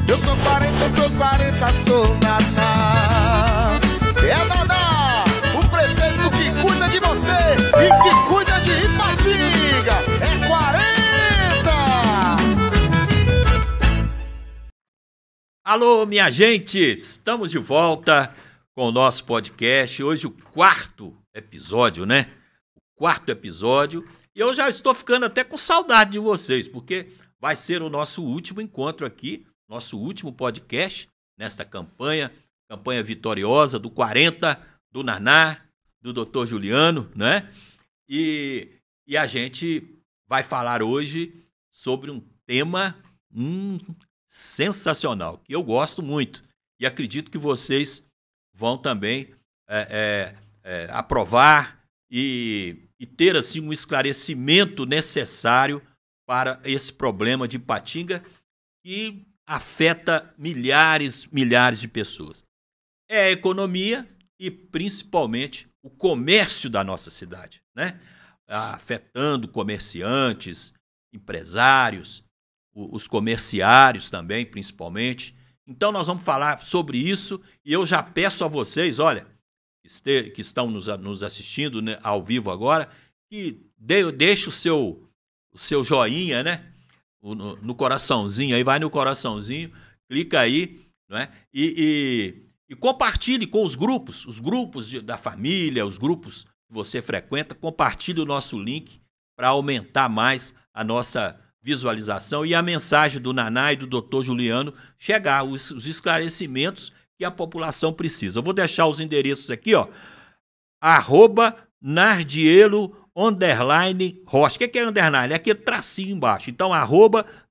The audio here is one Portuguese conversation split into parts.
Eu sou 40, sou Naná. É Naná, o prefeito que cuida de você e que cuida de Ipatinga. É 40. Alô, minha gente, estamos de volta com o nosso podcast. Hoje o quarto episódio, né? O quarto episódio. E eu já estou ficando até com saudade de vocês, porque vai ser o nosso último encontro aqui, nosso último podcast nesta campanha vitoriosa do 40, do Naná, do Dr. Juliano, né? E a gente vai falar hoje sobre um tema sensacional, que eu gosto muito e acredito que vocês vão também aprovar e ter assim um esclarecimento necessário para esse problema de Ipatinga que afeta milhares de pessoas. É a economia e principalmente o comércio da nossa cidade, né? Afetando comerciantes, empresários, os comerciários também, principalmente. Então nós vamos falar sobre isso e eu já peço a vocês, olha, que estão nos assistindo, né, ao vivo agora, que deixe o seu joinha, né? No coraçãozinho, aí vai no coraçãozinho, clica aí, né? E compartilhe com os grupos da família, os grupos que você frequenta, compartilhe o nosso link para aumentar mais a nossa visualização e a mensagem do Naná e do Dr. Juliano chegar, os esclarecimentos que a população precisa. Eu vou deixar os endereços aqui, ó, @Nardielo _Rocha. O que é underline? É aquele tracinho embaixo. Então,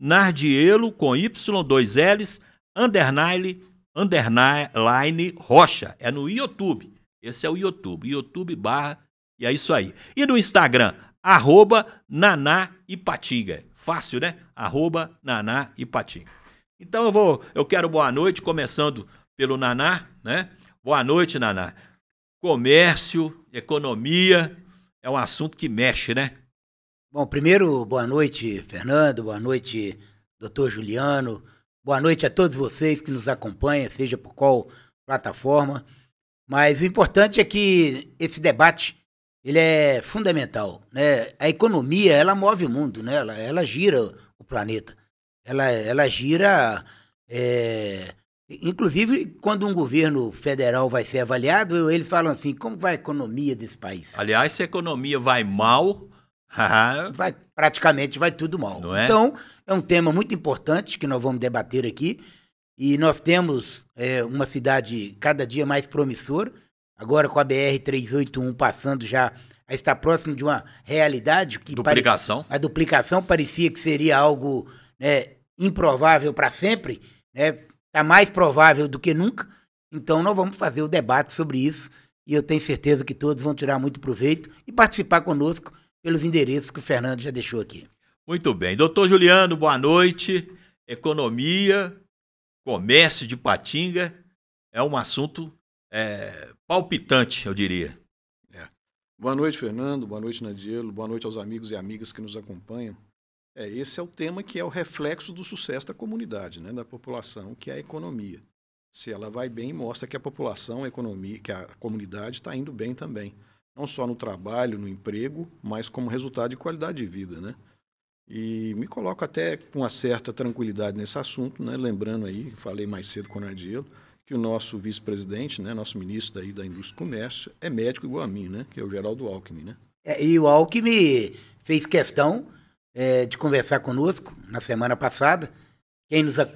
@Nardielo com Y, 2 L's, underline Rocha. É no YouTube. Esse é o YouTube. YouTube / e é isso aí. E no Instagram, @Naná Ipatinga. Fácil, né? @Naná Ipatinga. Então eu quero boa noite, começando pelo Naná, né? Boa noite, Naná. Comércio, economia, é um assunto que mexe, né? Bom, primeiro, boa noite, Fernando, boa noite, Dr. Juliano, boa noite a todos vocês que nos acompanham, seja por qual plataforma. Mas o importante é que esse debate, ele é fundamental, né? A economia, ela move o mundo, né? Ela gira o planeta. Ela gira... Inclusive, quando um governo federal vai ser avaliado, eles falam assim, como vai a economia desse país? Aliás, se a economia vai mal... praticamente vai tudo mal. Não é? Então, é um tema muito importante que nós vamos debater aqui. E nós temos uma cidade cada dia mais promissora, agora com a BR-381 passando já a estar próximo de uma realidade. Duplicação. A duplicação parecia que seria algo, né, improvável para sempre, né? Está mais provável do que nunca, então nós vamos fazer o debate sobre isso e eu tenho certeza que todos vão tirar muito proveito e participar conosco pelos endereços que o Fernando já deixou aqui. Muito bem. Doutor Juliano, boa noite. Economia, comércio de Ipatinga é um assunto palpitante, eu diria. Boa noite, Fernando. Boa noite, Nardielo. Boa noite aos amigos e amigas que nos acompanham. Esse é o tema que é o reflexo do sucesso da comunidade, né, da população, que é a economia. Se ela vai bem, mostra que a população, a economia, que a comunidade está indo bem também. Não só no trabalho, no emprego, mas como resultado de qualidade de vida, né? E me coloco até com uma certa tranquilidade nesse assunto, né? Lembrando aí, falei mais cedo com o Nardielo, que o nosso vice-presidente, né, nosso ministro daí da Indústria e Comércio, é médico igual a mim, né? Que é o Geraldo Alckmin, né? E o Alckmin fez questão de conversar conosco na semana passada.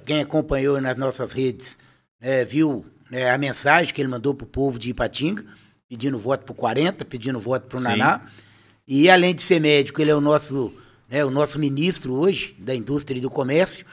Quem acompanhou nas nossas redes viu, né, a mensagem que ele mandou para o povo de Ipatinga, pedindo voto para o 40, pedindo voto para o Naná. E além de ser médico, ele é o nosso ministro hoje da Indústria e do Comércio.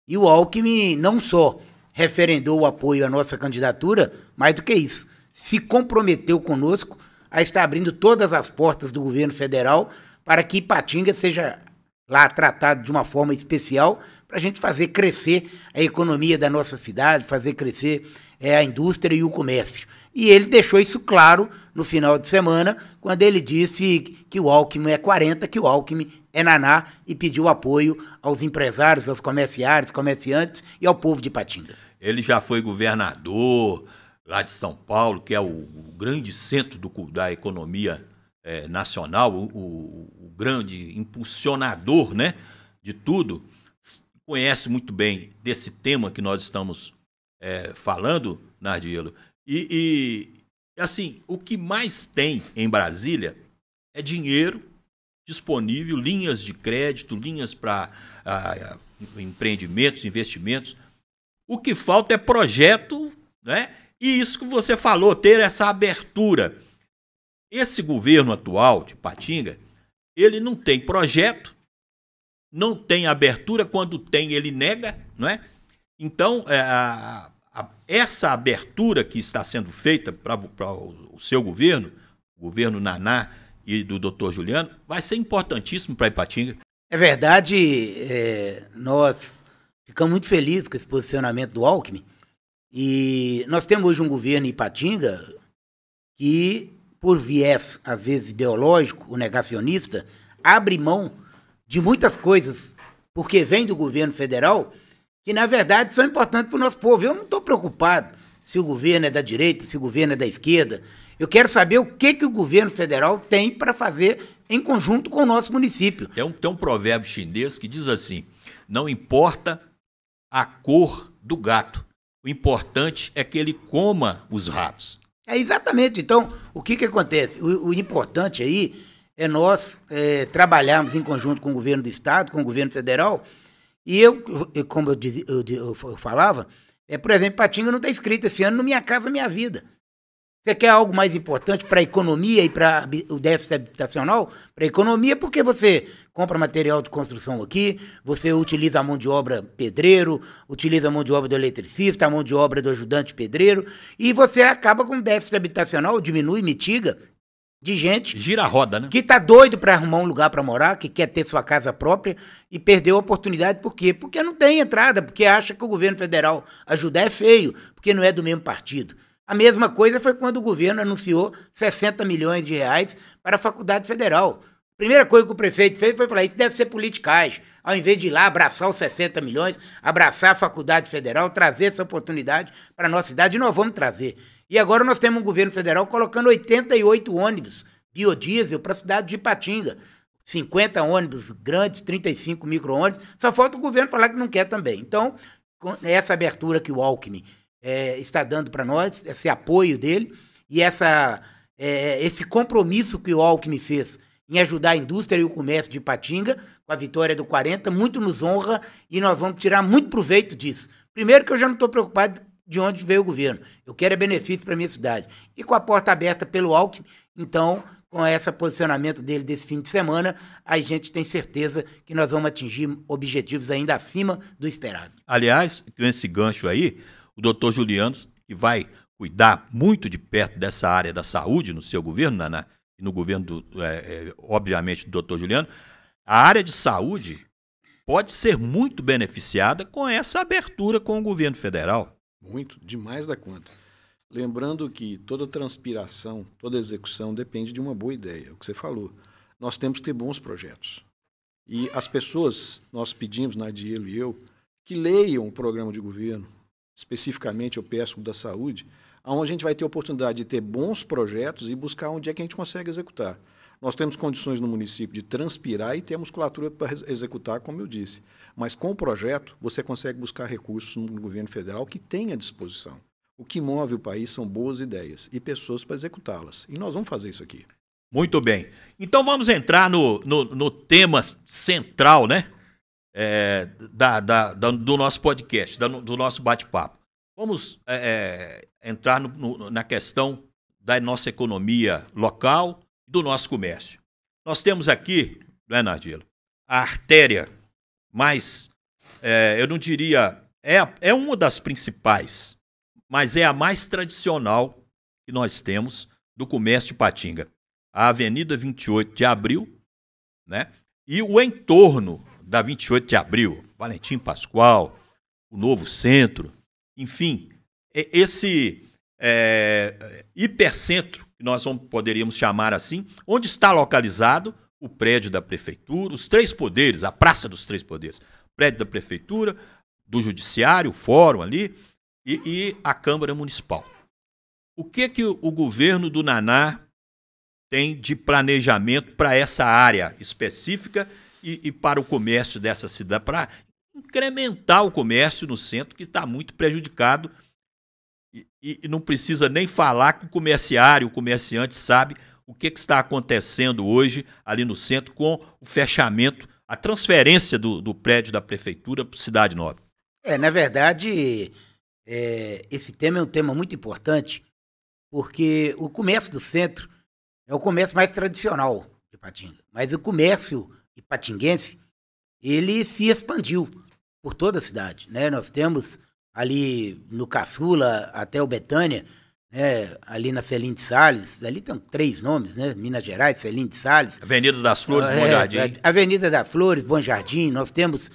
E o Alckmin não só referendou o apoio à nossa candidatura, mais do que isso, se comprometeu conosco a estar abrindo todas as portas do governo federal para que Ipatinga seja lá tratado de uma forma especial, para a gente fazer crescer a economia da nossa cidade, fazer crescer a indústria e o comércio. E ele deixou isso claro no final de semana, quando ele disse que o Alckmin é 40, que o Alckmin é naná, e pediu apoio aos empresários, aos comerciantes e ao povo de Ipatinga. Ele já foi governador lá de São Paulo, que é o grande centro da economia nacional, o grande impulsionador, né, de tudo. Conhece muito bem desse tema que nós estamos falando, Nardielo. E, assim, o que mais tem em Brasília é dinheiro disponível, linhas de crédito, linhas para empreendimentos, investimentos. O que falta é projeto, né? E isso que você falou, ter essa abertura. Esse governo atual de Ipatinga, ele não tem projeto, não tem abertura, quando tem ele nega, não é? Então, essa abertura que está sendo feita para o seu governo, o governo Naná e do Dr. Juliano, vai ser importantíssimo para Ipatinga. É verdade, nós ficamos muito felizes com esse posicionamento do Alckmin, e nós temos hoje um governo em Ipatinga que, por viés, às vezes, ideológico, o negacionista, abre mão de muitas coisas, porque vem do governo federal, que, na verdade, são importantes para o nosso povo. Eu não estou preocupado se o governo é da direita, se o governo é da esquerda. Eu quero saber o que o governo federal tem para fazer em conjunto com o nosso município. Tem um provérbio chinês que diz assim: não importa a cor do gato, o importante é que ele coma os ratos. Exatamente. Então, o que acontece? O importante aí é nós trabalharmos em conjunto com o governo do Estado, com o governo federal. E como eu falava, por exemplo, Ipatinga não está escrito esse ano no Minha Casa Minha Vida. Você quer algo mais importante para a economia e para o déficit habitacional? Para a economia, porque você compra material de construção aqui, você utiliza a mão de obra pedreiro, utiliza a mão de obra do eletricista, a mão de obra do ajudante pedreiro, e você acaba com o déficit habitacional, diminui, mitiga, de gente... Gira a roda, né? Que está doido para arrumar um lugar para morar, que quer ter sua casa própria e perdeu a oportunidade. Por quê? Porque não tem entrada, porque acha que o governo federal ajudar é feio, porque não é do mesmo partido. A mesma coisa foi quando o governo anunciou 60 milhões de reais para a Faculdade Federal. A primeira coisa que o prefeito fez foi falar: isso deve ser politicagem. Ao invés de ir lá abraçar os 60 milhões, abraçar a Faculdade Federal, trazer essa oportunidade para a nossa cidade, e nós vamos trazer. E agora nós temos um governo federal colocando 88 ônibus biodiesel para a cidade de Ipatinga. 50 ônibus grandes, 35 micro-ônibus. Só falta o governo falar que não quer também. Então, com essa abertura que o Alckmin está dando para nós, esse apoio dele e esse compromisso que o Alckmin fez em ajudar a indústria e o comércio de Ipatinga, com a vitória do 40, muito nos honra, e nós vamos tirar muito proveito disso. Primeiro, que eu já não estou preocupado de onde veio o governo. Eu quero benefício para a minha cidade. E com a porta aberta pelo Alckmin, então, com esse posicionamento dele desse fim de semana, a gente tem certeza que nós vamos atingir objetivos ainda acima do esperado. Aliás, com esse gancho aí, o doutor Juliano, que vai cuidar muito de perto dessa área da saúde no seu governo, Naná, e no governo, obviamente, do doutor Juliano, a área de saúde pode ser muito beneficiada com essa abertura com o governo federal. Muito, demais da conta. Lembrando que toda transpiração, toda execução depende de uma boa ideia, é o que você falou. Nós temos que ter bons projetos. E as pessoas, nós pedimos, Nardielo e eu, que leiam o programa de governo, especificamente eu peço o da saúde, onde a gente vai ter a oportunidade de ter bons projetos e buscar onde é que a gente consegue executar. Nós temos condições no município de transpirar e ter musculatura para executar, como eu disse. Mas com o projeto, você consegue buscar recursos no governo federal que tem à disposição. O que move o país são boas ideias e pessoas para executá-las. E nós vamos fazer isso aqui. Muito bem. Então vamos entrar no tema central, né? Do nosso podcast, do nosso bate-papo. Vamos entrar na questão da nossa economia local e do nosso comércio. Nós temos aqui, não é, Nardielo, a artéria mais, eu não diria, é uma das principais, mas é a mais tradicional que nós temos do comércio de Ipatinga. A Avenida 28 de Abril, né? E o entorno da 28 de Abril, Valentim Pascoal, o Novo Centro, enfim, esse hipercentro, que nós poderíamos chamar assim, onde está localizado o prédio da prefeitura, os três poderes, a Praça dos Três Poderes, prédio da prefeitura, do judiciário, o fórum ali, e a Câmara Municipal. O que o governo do Naná tem de planejamento para essa área específica e para o comércio dessa cidade, para incrementar o comércio no centro, que está muito prejudicado, e não precisa nem falar que o comerciante sabe o que está acontecendo hoje ali no centro com o fechamento, a transferência do prédio da prefeitura para a Cidade Nobre. Na verdade, esse tema é um tema muito importante, porque o comércio do centro é o comércio mais tradicional de Ipatinga. Mas o comércio ipatinguense, ele se expandiu por toda a cidade, né? Nós temos ali no Caçula até o Betânia, né? Ali na Celina de Sales, ali tem 3 nomes, né? Minas Gerais, Celina de Sales. Avenida das Flores, Bom Jardim. Avenida das Flores, Bom Jardim. Nós temos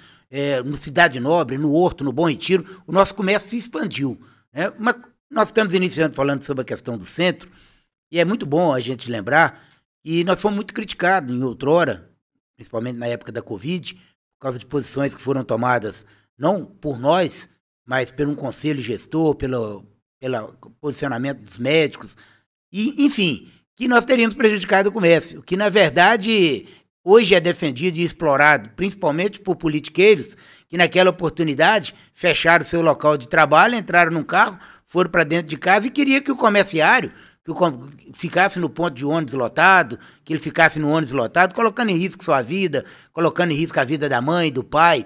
no Cidade Nobre, no Horto, no Bom Retiro, o nosso comércio se expandiu, né? Mas nós estamos iniciando falando sobre a questão do centro, e é muito bom a gente lembrar que nós fomos muito criticados em outrora, principalmente na época da Covid, por causa de posições que foram tomadas não por nós, mas por um conselho gestor, pelo posicionamento dos médicos, e, enfim, que nós teríamos prejudicado o comércio, que na verdade hoje é defendido e explorado, principalmente por politiqueiros que naquela oportunidade fecharam seu local de trabalho, entraram num carro, foram para dentro de casa e queria que o comerciário ficasse no ponto de ônibus lotado, que ele ficasse no ônibus lotado, colocando em risco sua vida, colocando em risco a vida da mãe, do pai,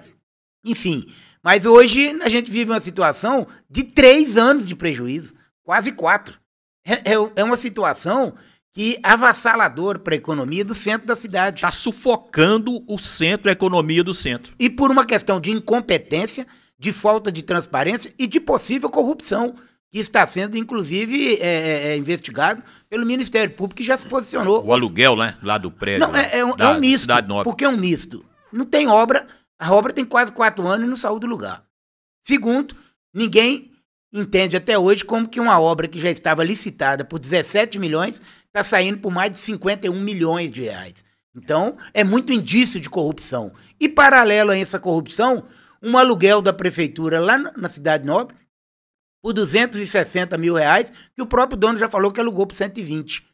enfim. Mas hoje a gente vive uma situação de 3 anos de prejuízo, quase 4. É uma situação que é avassaladora para a economia do centro da cidade. Está sufocando o centro, a economia do centro. E por uma questão de incompetência, de falta de transparência e de possível corrupção, que está sendo, inclusive, investigado pelo Ministério Público, que já se posicionou. O aluguel, né? Lá do prédio. Não, é um misto. Cidade Nobre. Por que é um misto? Não tem obra, a obra tem quase 4 anos e não saiu do lugar. Segundo, ninguém entende até hoje como que uma obra que já estava licitada por 17 milhões está saindo por mais de 51 milhões de reais. Então, é muito indício de corrupção. E, paralelo a essa corrupção, um aluguel da prefeitura lá na Cidade Nobre, por 260 mil reais, que o próprio dono já falou que alugou por 120.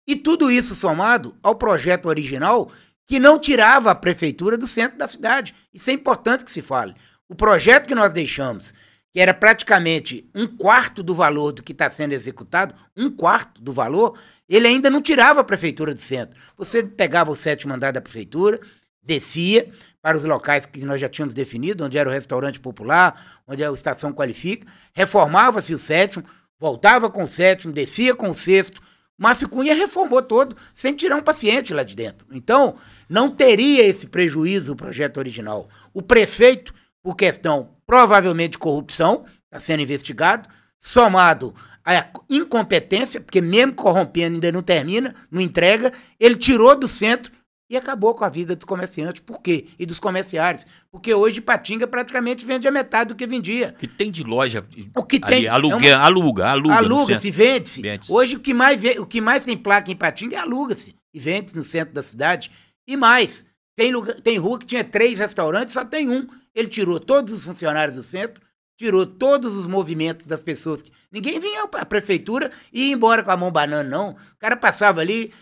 E tudo isso somado ao projeto original, que não tirava a prefeitura do centro da cidade. Isso é importante que se fale. O projeto que nós deixamos, que era praticamente 1/4 do valor do que está sendo executado, 1/4 do valor, ele ainda não tirava a prefeitura do centro. Você pegava o 7º andar da prefeitura, descia para os locais que nós já tínhamos definido, onde era o restaurante popular, onde era a Estação Qualifica, reformava-se o 7º, voltava com o 7º, descia com o 6º, Márcio Cunha reformou todo, sem tirar um paciente lá de dentro. Então, não teria esse prejuízo o projeto original. O prefeito, por questão provavelmente de corrupção, está sendo investigado, somado à incompetência, porque mesmo corrompendo ainda não termina, não entrega, ele tirou do centro e acabou com a vida dos comerciantes. Por quê? E dos comerciários. Porque hoje Ipatinga praticamente vende a metade do que vendia. O que tem de loja o que tem, aluga-se, vende-se. Hoje o que mais tem placa em Ipatinga é aluga-se e vende no centro da cidade. E mais, tem rua que tinha 3 restaurantes, só tem um. Ele tirou todos os funcionários do centro, tirou todos os movimentos das pessoas. Ninguém vinha à prefeitura e ia embora com a mão banana, não. O cara passava ali,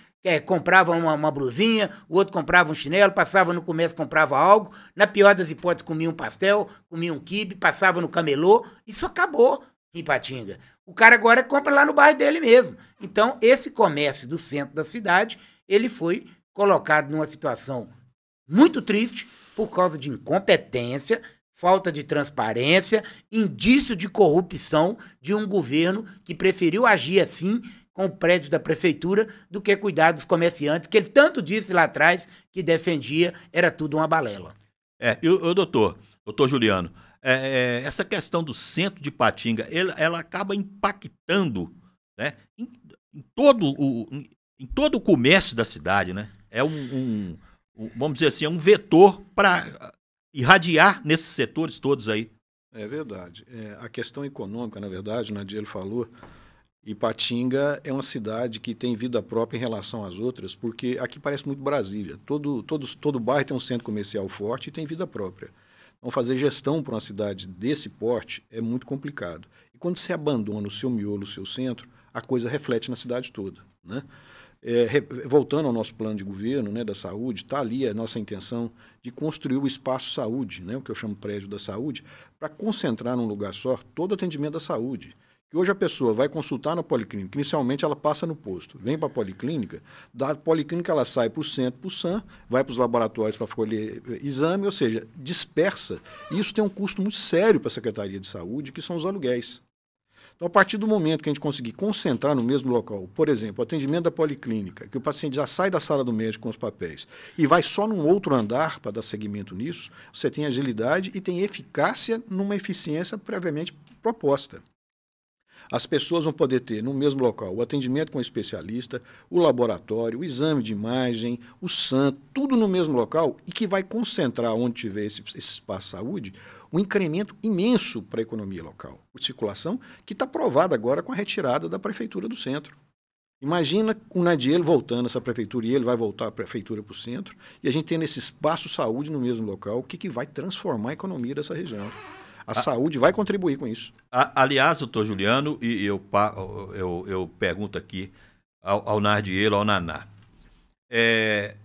comprava uma blusinha, o outro comprava um chinelo, passava no comércio, comprava algo, na pior das hipóteses comia um pastel, comia um quibe, passava no camelô, isso acabou em Ipatinga. O cara agora compra lá no bairro dele mesmo. Então, esse comércio do centro da cidade, ele foi colocado numa situação muito triste por causa de incompetência, falta de transparência, indício de corrupção de um governo que preferiu agir assim com o prédio da prefeitura do que cuidar dos comerciantes, que ele tanto disse lá atrás que defendia, era tudo uma balela. Doutor Juliano, essa questão do centro de Ipatinga, ela acaba impactando, né, em todo o comércio da cidade, né? Vamos dizer assim, é um vetor para irradiar nesses setores todos aí. É verdade. A questão econômica, na verdade, o Nadiel falou, Ipatinga é uma cidade que tem vida própria em relação às outras, porque aqui parece muito Brasília. Todo bairro tem um centro comercial forte e tem vida própria. Então, fazer gestão para uma cidade desse porte é muito complicado. E quando você abandona o seu miolo, o seu centro, a coisa reflete na cidade toda, né? Voltando ao nosso plano de governo, né, da saúde, está ali a nossa intenção de construir o espaço saúde, né, o que eu chamo prédio da saúde, para concentrar num lugar só todo o atendimento da saúde. Que hoje a pessoa vai consultar na policlínica, inicialmente ela passa no posto, vem para a policlínica, da policlínica ela sai para o centro, para o SAM, vai para os laboratórios para colher exame, ou seja, dispersa. E isso tem um custo muito sério para a Secretaria de Saúde, que são os aluguéis. Então, a partir do momento que a gente conseguir concentrar no mesmo local, por exemplo, o atendimento da policlínica, que o paciente já sai da sala do médico com os papéis e vai só num outro andar para dar seguimento nisso, você tem agilidade e tem eficácia numa eficiência previamente proposta. As pessoas vão poder ter no mesmo local o atendimento com o especialista, o laboratório, o exame de imagem, o SAM, tudo no mesmo local e que vai concentrar onde tiver esse espaço de saúde um incremento imenso para a economia local, por circulação, que está provado agora com a retirada da prefeitura do centro. Imagina o Nadiel voltando essa prefeitura e ele vai voltar a prefeitura para o centro e a gente tendo esse espaço saúde no mesmo local, o que vai transformar a economia dessa região. A saúde vai contribuir com isso. Aliás, doutor Juliano, e eu pergunto aqui ao Nardielo, ao Naná.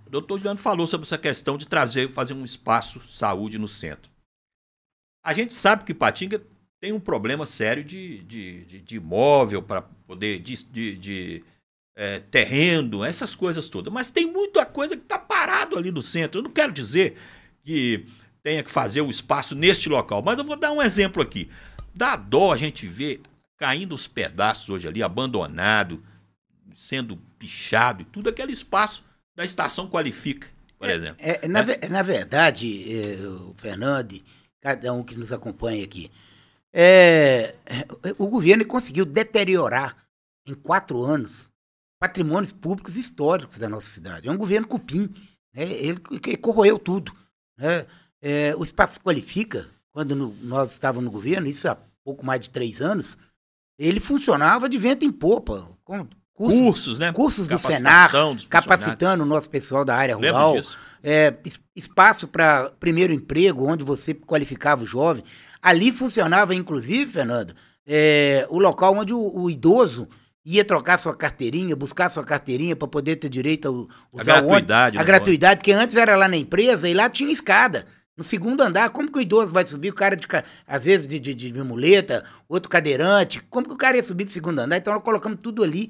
O doutor Juliano falou sobre essa questão de fazer um espaço saúde no centro. A gente sabe que Ipatinga tem um problema sério de imóvel para poder, de terreno, essas coisas todas. Mas tem muita coisa que está parado ali no centro. Eu não quero dizer que tenha que fazer o espaço neste local, mas eu vou dar um exemplo aqui. Dá dó a gente ver caindo os pedaços hoje ali, abandonado, sendo pichado, tudo aquele espaço da Estação Qualifica, por exemplo. Na verdade, o Fernando, cada um que nos acompanha aqui, o governo conseguiu deteriorar em 4 anos patrimônios públicos históricos da nossa cidade. É um governo cupim, né? Ele corroeu tudo, né? O Espaço Qualifica, quando nós estávamos no governo, isso há pouco mais de 3 anos, ele funcionava de vento em popa, com cursos, né? Cursos do Senar, capacitando o nosso pessoal da área rural. Espaço para primeiro emprego, onde você qualificava o jovem. Ali funcionava, inclusive, Fernando, o local onde o idoso ia trocar sua carteirinha, buscar sua carteirinha para poder ter direito a usar a gratuidade, porque antes era lá na empresa e lá tinha escada. No segundo andar, como que o idoso vai subir? O cara, às vezes, de muleta, outro cadeirante, como que o cara ia subir do segundo andar? Então, nós colocamos tudo ali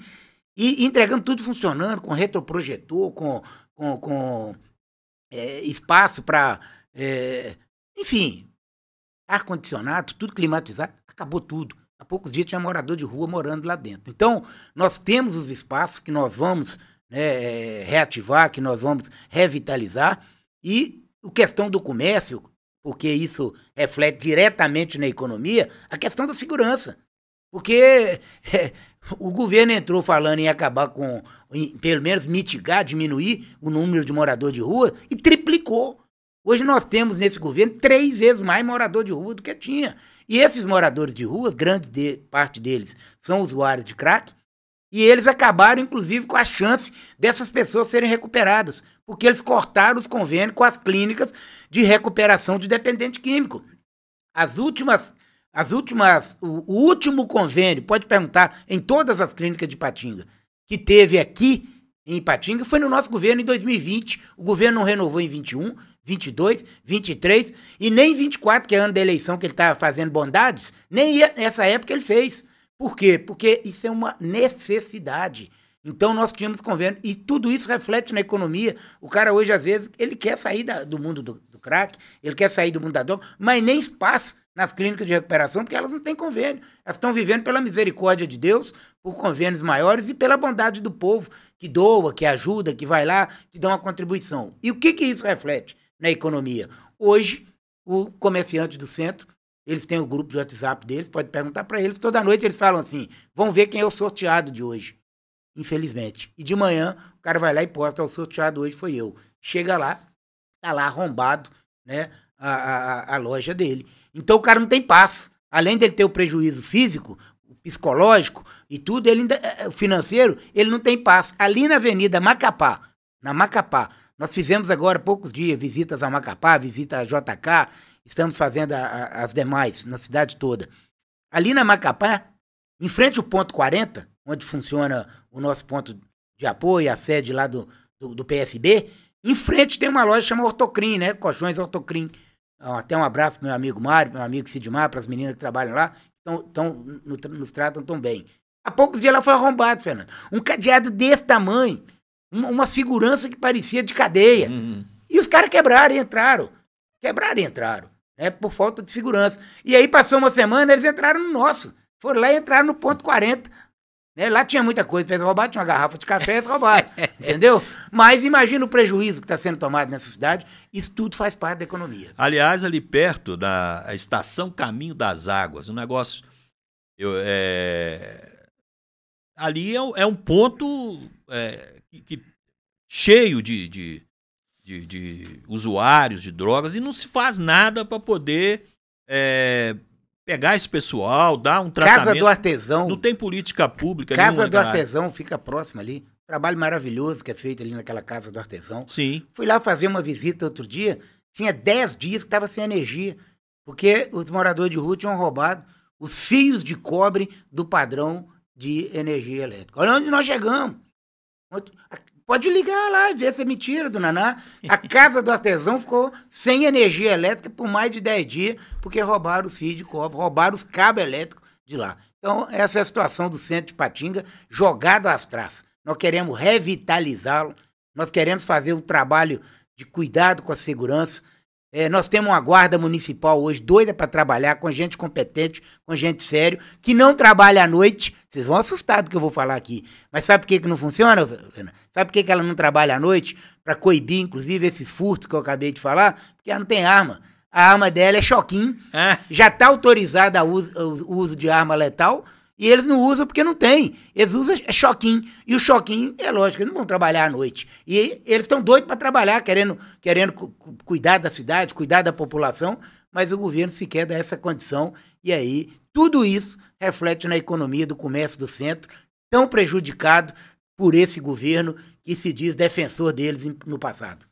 e entregamos tudo funcionando, com retroprojetor, com espaço para, enfim, ar-condicionado, tudo climatizado, acabou tudo. Há poucos dias tinha morador de rua morando lá dentro. Então, nós temos os espaços que nós vamos reativar, que nós vamos revitalizar e a questão do comércio, porque isso reflete diretamente na economia, a questão da segurança. Porque o governo entrou falando em acabar pelo menos mitigar, diminuir o número de morador de rua e triplicou. Hoje nós temos nesse governo 3 vezes mais morador de rua do que tinha. E esses moradores de rua, parte deles são usuários de crack, e eles acabaram, inclusive, com a chance dessas pessoas serem recuperadas, porque eles cortaram os convênios com as clínicas de recuperação de dependente químico. O último convênio, pode perguntar, em todas as clínicas de Ipatinga, que teve aqui em Ipatinga, foi no nosso governo em 2020. O governo não renovou em 21, 22, 23 e nem 24, que é ano da eleição que ele estava fazendo bondades, nem nessa época ele fez. Por quê? Porque isso é uma necessidade. Então, nós tínhamos convênio. E tudo isso reflete na economia. O cara hoje, às vezes, ele quer sair do mundo do crack, ele quer sair do mundo da droga, mas nem espaço nas clínicas de recuperação, porque elas não têm convênio. Elas estão vivendo pela misericórdia de Deus, por convênios maiores e pela bondade do povo, que doa, que ajuda, que vai lá, que dá uma contribuição. E o que isso reflete na economia? Hoje, o comerciante do centro, eles têm o grupo de WhatsApp deles, pode perguntar para eles, toda noite eles falam assim, vão ver quem é o sorteado de hoje. Infelizmente. E de manhã, o cara vai lá e posta, o sorteado hoje foi eu. Chega lá, tá lá arrombado, né? a loja dele. Então o cara não tem paz. Além dele ter o prejuízo físico, psicológico e tudo, ele ainda, o financeiro, ele não tem paz. Ali na Avenida Macapá, nós fizemos agora há poucos dias visitas a Macapá, visita a JK, estamos fazendo as demais na cidade toda. Ali na Macapá, em frente ao ponto 40, onde funciona o nosso ponto de apoio, a sede lá do PSB, em frente tem uma loja chamada Ortocrim, né? Colchões Ortocrim. Até um abraço pro meu amigo Mário, meu amigo Sidmar, para as meninas que trabalham lá, nos tratam tão bem. Há poucos dias ela foi arrombada, Fernando. Um cadeado desse tamanho, uma segurança que parecia de cadeia. E os caras quebraram e entraram. Né? Por falta de segurança. E aí passou uma semana, eles entraram no nosso. Foram lá e entraram no ponto 40. Né? Lá tinha muita coisa para eles roubar, tinha uma garrafa de café, eles roubaram. Entendeu? Mas imagina o prejuízo que está sendo tomado nessa cidade. Isso tudo faz parte da economia. Aliás, ali perto da estação Caminho das Águas, um negócio... ali é um ponto cheio de usuários de drogas e não se faz nada para poder pegar esse pessoal, dar um tratamento. Casa do Artesão. Não tem política pública. Casa do Artesão fica próxima ali. Trabalho maravilhoso que é feito ali naquela Casa do Artesão. Sim. Fui lá fazer uma visita outro dia, tinha 10 dias que estava sem energia, porque os moradores de rua tinham roubado os fios de cobre do padrão de energia elétrica. Olha onde nós chegamos. Pode ligar lá e ver se é mentira, do Naná. A Casa do Artesão ficou sem energia elétrica por mais de 10 dias, porque roubaram os fios de cobre, roubaram os cabos elétricos de lá. Então, essa é a situação do centro de Patinga, jogado às traças. Nós queremos revitalizá-lo, nós queremos fazer um trabalho de cuidado com a segurança. Nós temos uma guarda municipal hoje doida para trabalhar, com gente competente, com gente sério, que não trabalha à noite. Vocês vão assustar do que eu vou falar aqui. Mas sabe por que não funciona, Fernanda? Sabe por que ela não trabalha à noite? Para coibir, inclusive, esses furtos que eu acabei de falar? Porque ela não tem arma. A arma dela é choquinho. Já está autorizada o uso de arma letal. E eles não usam porque não tem. Eles usam choquinho. E o choquinho, é lógico, eles não vão trabalhar à noite. E eles estão doidos para trabalhar, querendo cuidar da cidade, cuidar da população, mas o governo sequer dá essa condição. E aí, tudo isso reflete na economia do comércio do centro, tão prejudicado por esse governo que se diz defensor deles no passado.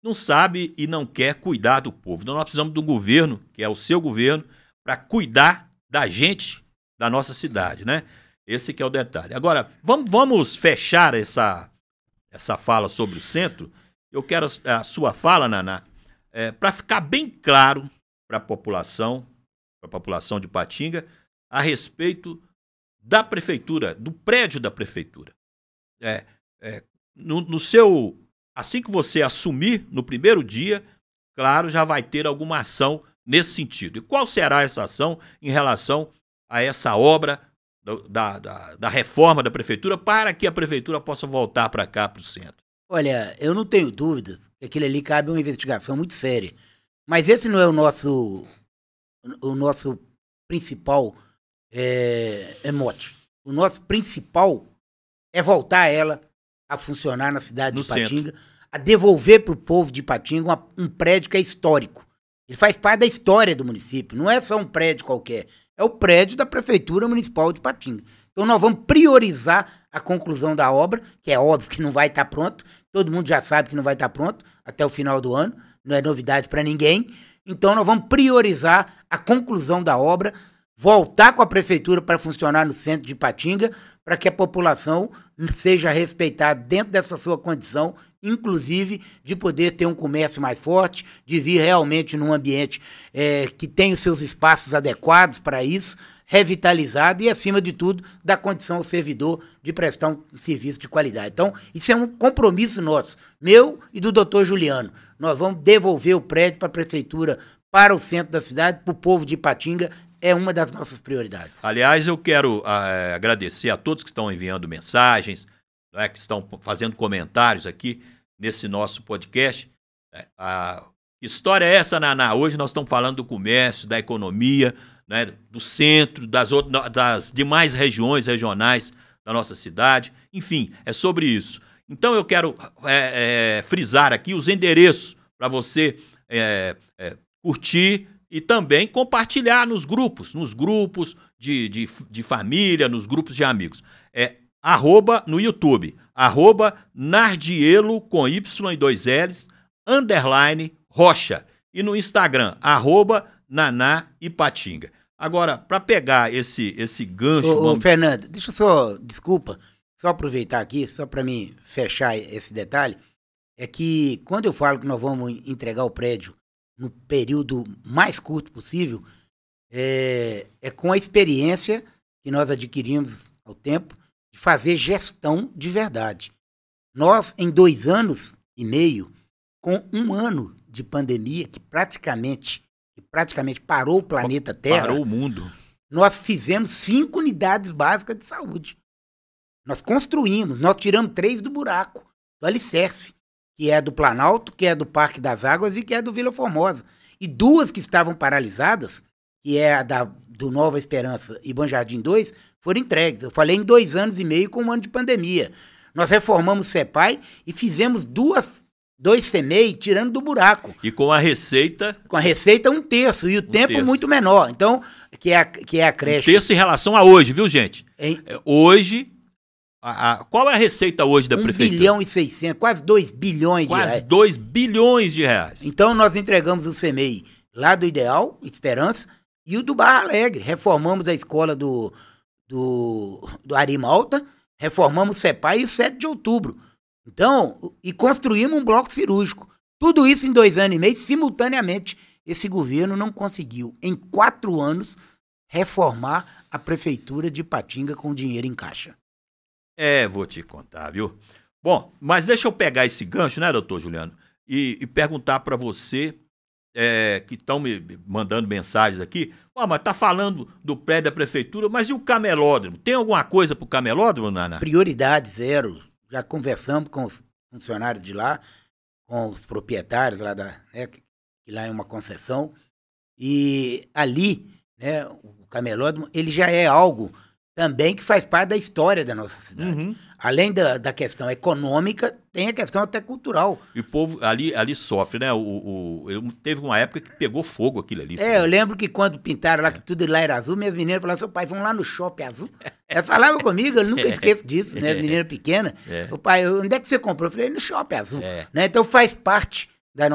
Não sabe e não quer cuidar do povo. Então nós precisamos de um governo, que é o seu governo, para cuidar da gente, da nossa cidade, né? Esse que é o detalhe. Agora, vamos fechar essa fala sobre o centro. Eu quero a sua fala, Naná, para ficar bem claro para a população de Patinga, a respeito da prefeitura, do prédio da prefeitura. Assim que você assumir, no primeiro dia, claro, já vai ter alguma ação nesse sentido. E qual será essa ação em relação a essa obra da reforma da prefeitura, para que a prefeitura possa voltar para cá, para o centro? Olha, eu não tenho dúvidas que aquilo ali cabe uma investigação muito séria. Mas esse não é o nosso principal mote. O nosso principal é voltar ela a funcionar na cidade de Patinga, a devolver para o povo de Patinga um prédio que é histórico. Ele faz parte da história do município, não é só um prédio qualquer. É o prédio da Prefeitura Municipal de Patinga. Então nós vamos priorizar a conclusão da obra, que é óbvio que não vai estar pronto, todo mundo já sabe que não vai estar pronto até o final do ano, não é novidade para ninguém. Então nós vamos priorizar a conclusão da obra, voltar com a Prefeitura para funcionar no centro de Patinga, para que a população seja respeitada dentro dessa sua condição, inclusive de poder ter um comércio mais forte, de vir realmente num ambiente que tem os seus espaços adequados para isso, revitalizado e, acima de tudo, dar condição ao servidor de prestar um serviço de qualidade. Então, isso é um compromisso nosso, meu e do doutor Juliano. Nós vamos devolver o prédio para a Prefeitura, para o centro da cidade, para o povo de Patinga. É uma das nossas prioridades. Aliás, eu quero agradecer a todos que estão enviando mensagens, que estão fazendo comentários aqui nesse nosso podcast. Que história é essa, Naná? Hoje nós estamos falando do comércio, da economia, né, do centro, das demais regionais da nossa cidade. Enfim, é sobre isso. Então eu quero frisar aqui os endereços para você curtir e também compartilhar nos grupos de família, nos grupos de amigos. No YouTube, @nardielo com Y e 2 L's, _Rocha. E no Instagram, @Naná Ipatinga. Agora, para pegar esse gancho... Ô, Fernando, deixa eu só, desculpa, só aproveitar aqui, só para mim fechar esse detalhe, é que quando eu falo que nós vamos entregar o prédio no período mais curto possível, é com a experiência que nós adquirimos ao tempo de fazer gestão de verdade. Nós, em 2 anos e meio, com 1 ano de pandemia que praticamente parou o planeta Terra. Parou o mundo. Nós fizemos 5 unidades básicas de saúde. Nós construímos, nós tiramos 3 do buraco, do alicerce, que é do Planalto, que é do Parque das Águas e que é do Vila Formosa. E 2 que estavam paralisadas, que é a do Nova Esperança e Bom Jardim 2, foram entregues. Eu falei em 2 anos e meio com 1 ano de pandemia. Nós reformamos o CEPAI e fizemos 2 CEMEI tirando do buraco. E com a receita... Com a receita 1/3 e o tempo muito menor. Então, que é a creche... 1/3 em relação a hoje, viu, gente? Hoje, qual é a receita hoje da prefeitura? 1,6 bilhão, quase 2 bilhões de reais. Quase 2 bilhões de reais. Então, nós entregamos o CEMEI lá do Ideal, Esperança, e o do Barra Alegre. Reformamos a escola do Ari Malta, reformamos o CEPAI e o 7 de outubro. Então, e construímos um bloco cirúrgico. Tudo isso em 2 anos e meio, simultaneamente. Esse governo não conseguiu, em 4 anos, reformar a prefeitura de Ipatinga com dinheiro em caixa. Vou te contar, viu? Bom, mas deixa eu pegar esse gancho, né, doutor Juliano, e perguntar para você, que estão me mandando mensagens aqui, mas tá falando do prédio da prefeitura, mas e o camelódromo? Tem alguma coisa pro camelódromo, Naná? Prioridade zero. Já conversamos com os funcionários de lá, com os proprietários lá que lá é uma concessão, e ali, né, o camelódromo, ele já é algo também que faz parte da história da nossa cidade. Uhum. Além da questão econômica, tem a questão até cultural. E o povo ali sofre, né? Teve uma época que pegou fogo aquilo ali. Eu lembro que quando pintaram lá, que tudo lá era azul, minhas meninas falavam, seu pai, vamos lá no shopping azul. Elas falavam comigo, eu nunca esqueço disso, né? As meninas pequenas. O pai, onde é que você comprou? Eu falei, no shopping azul. Né? Então faz parte da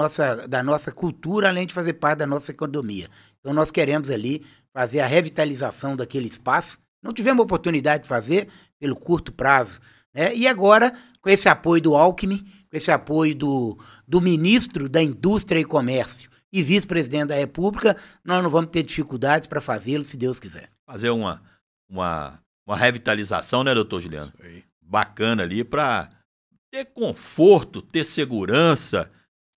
nossa cultura, além de fazer parte da nossa economia. Então nós queremos ali fazer a revitalização daquele espaço. Não tivemos oportunidade de fazer pelo curto prazo, né? E agora, com esse apoio do Alckmin, com esse apoio do ministro da Indústria e Comércio e vice-presidente da República, nós não vamos ter dificuldades para fazê-lo, se Deus quiser. Fazer uma revitalização, né, doutor Juliano? Bacana ali, para ter conforto, ter segurança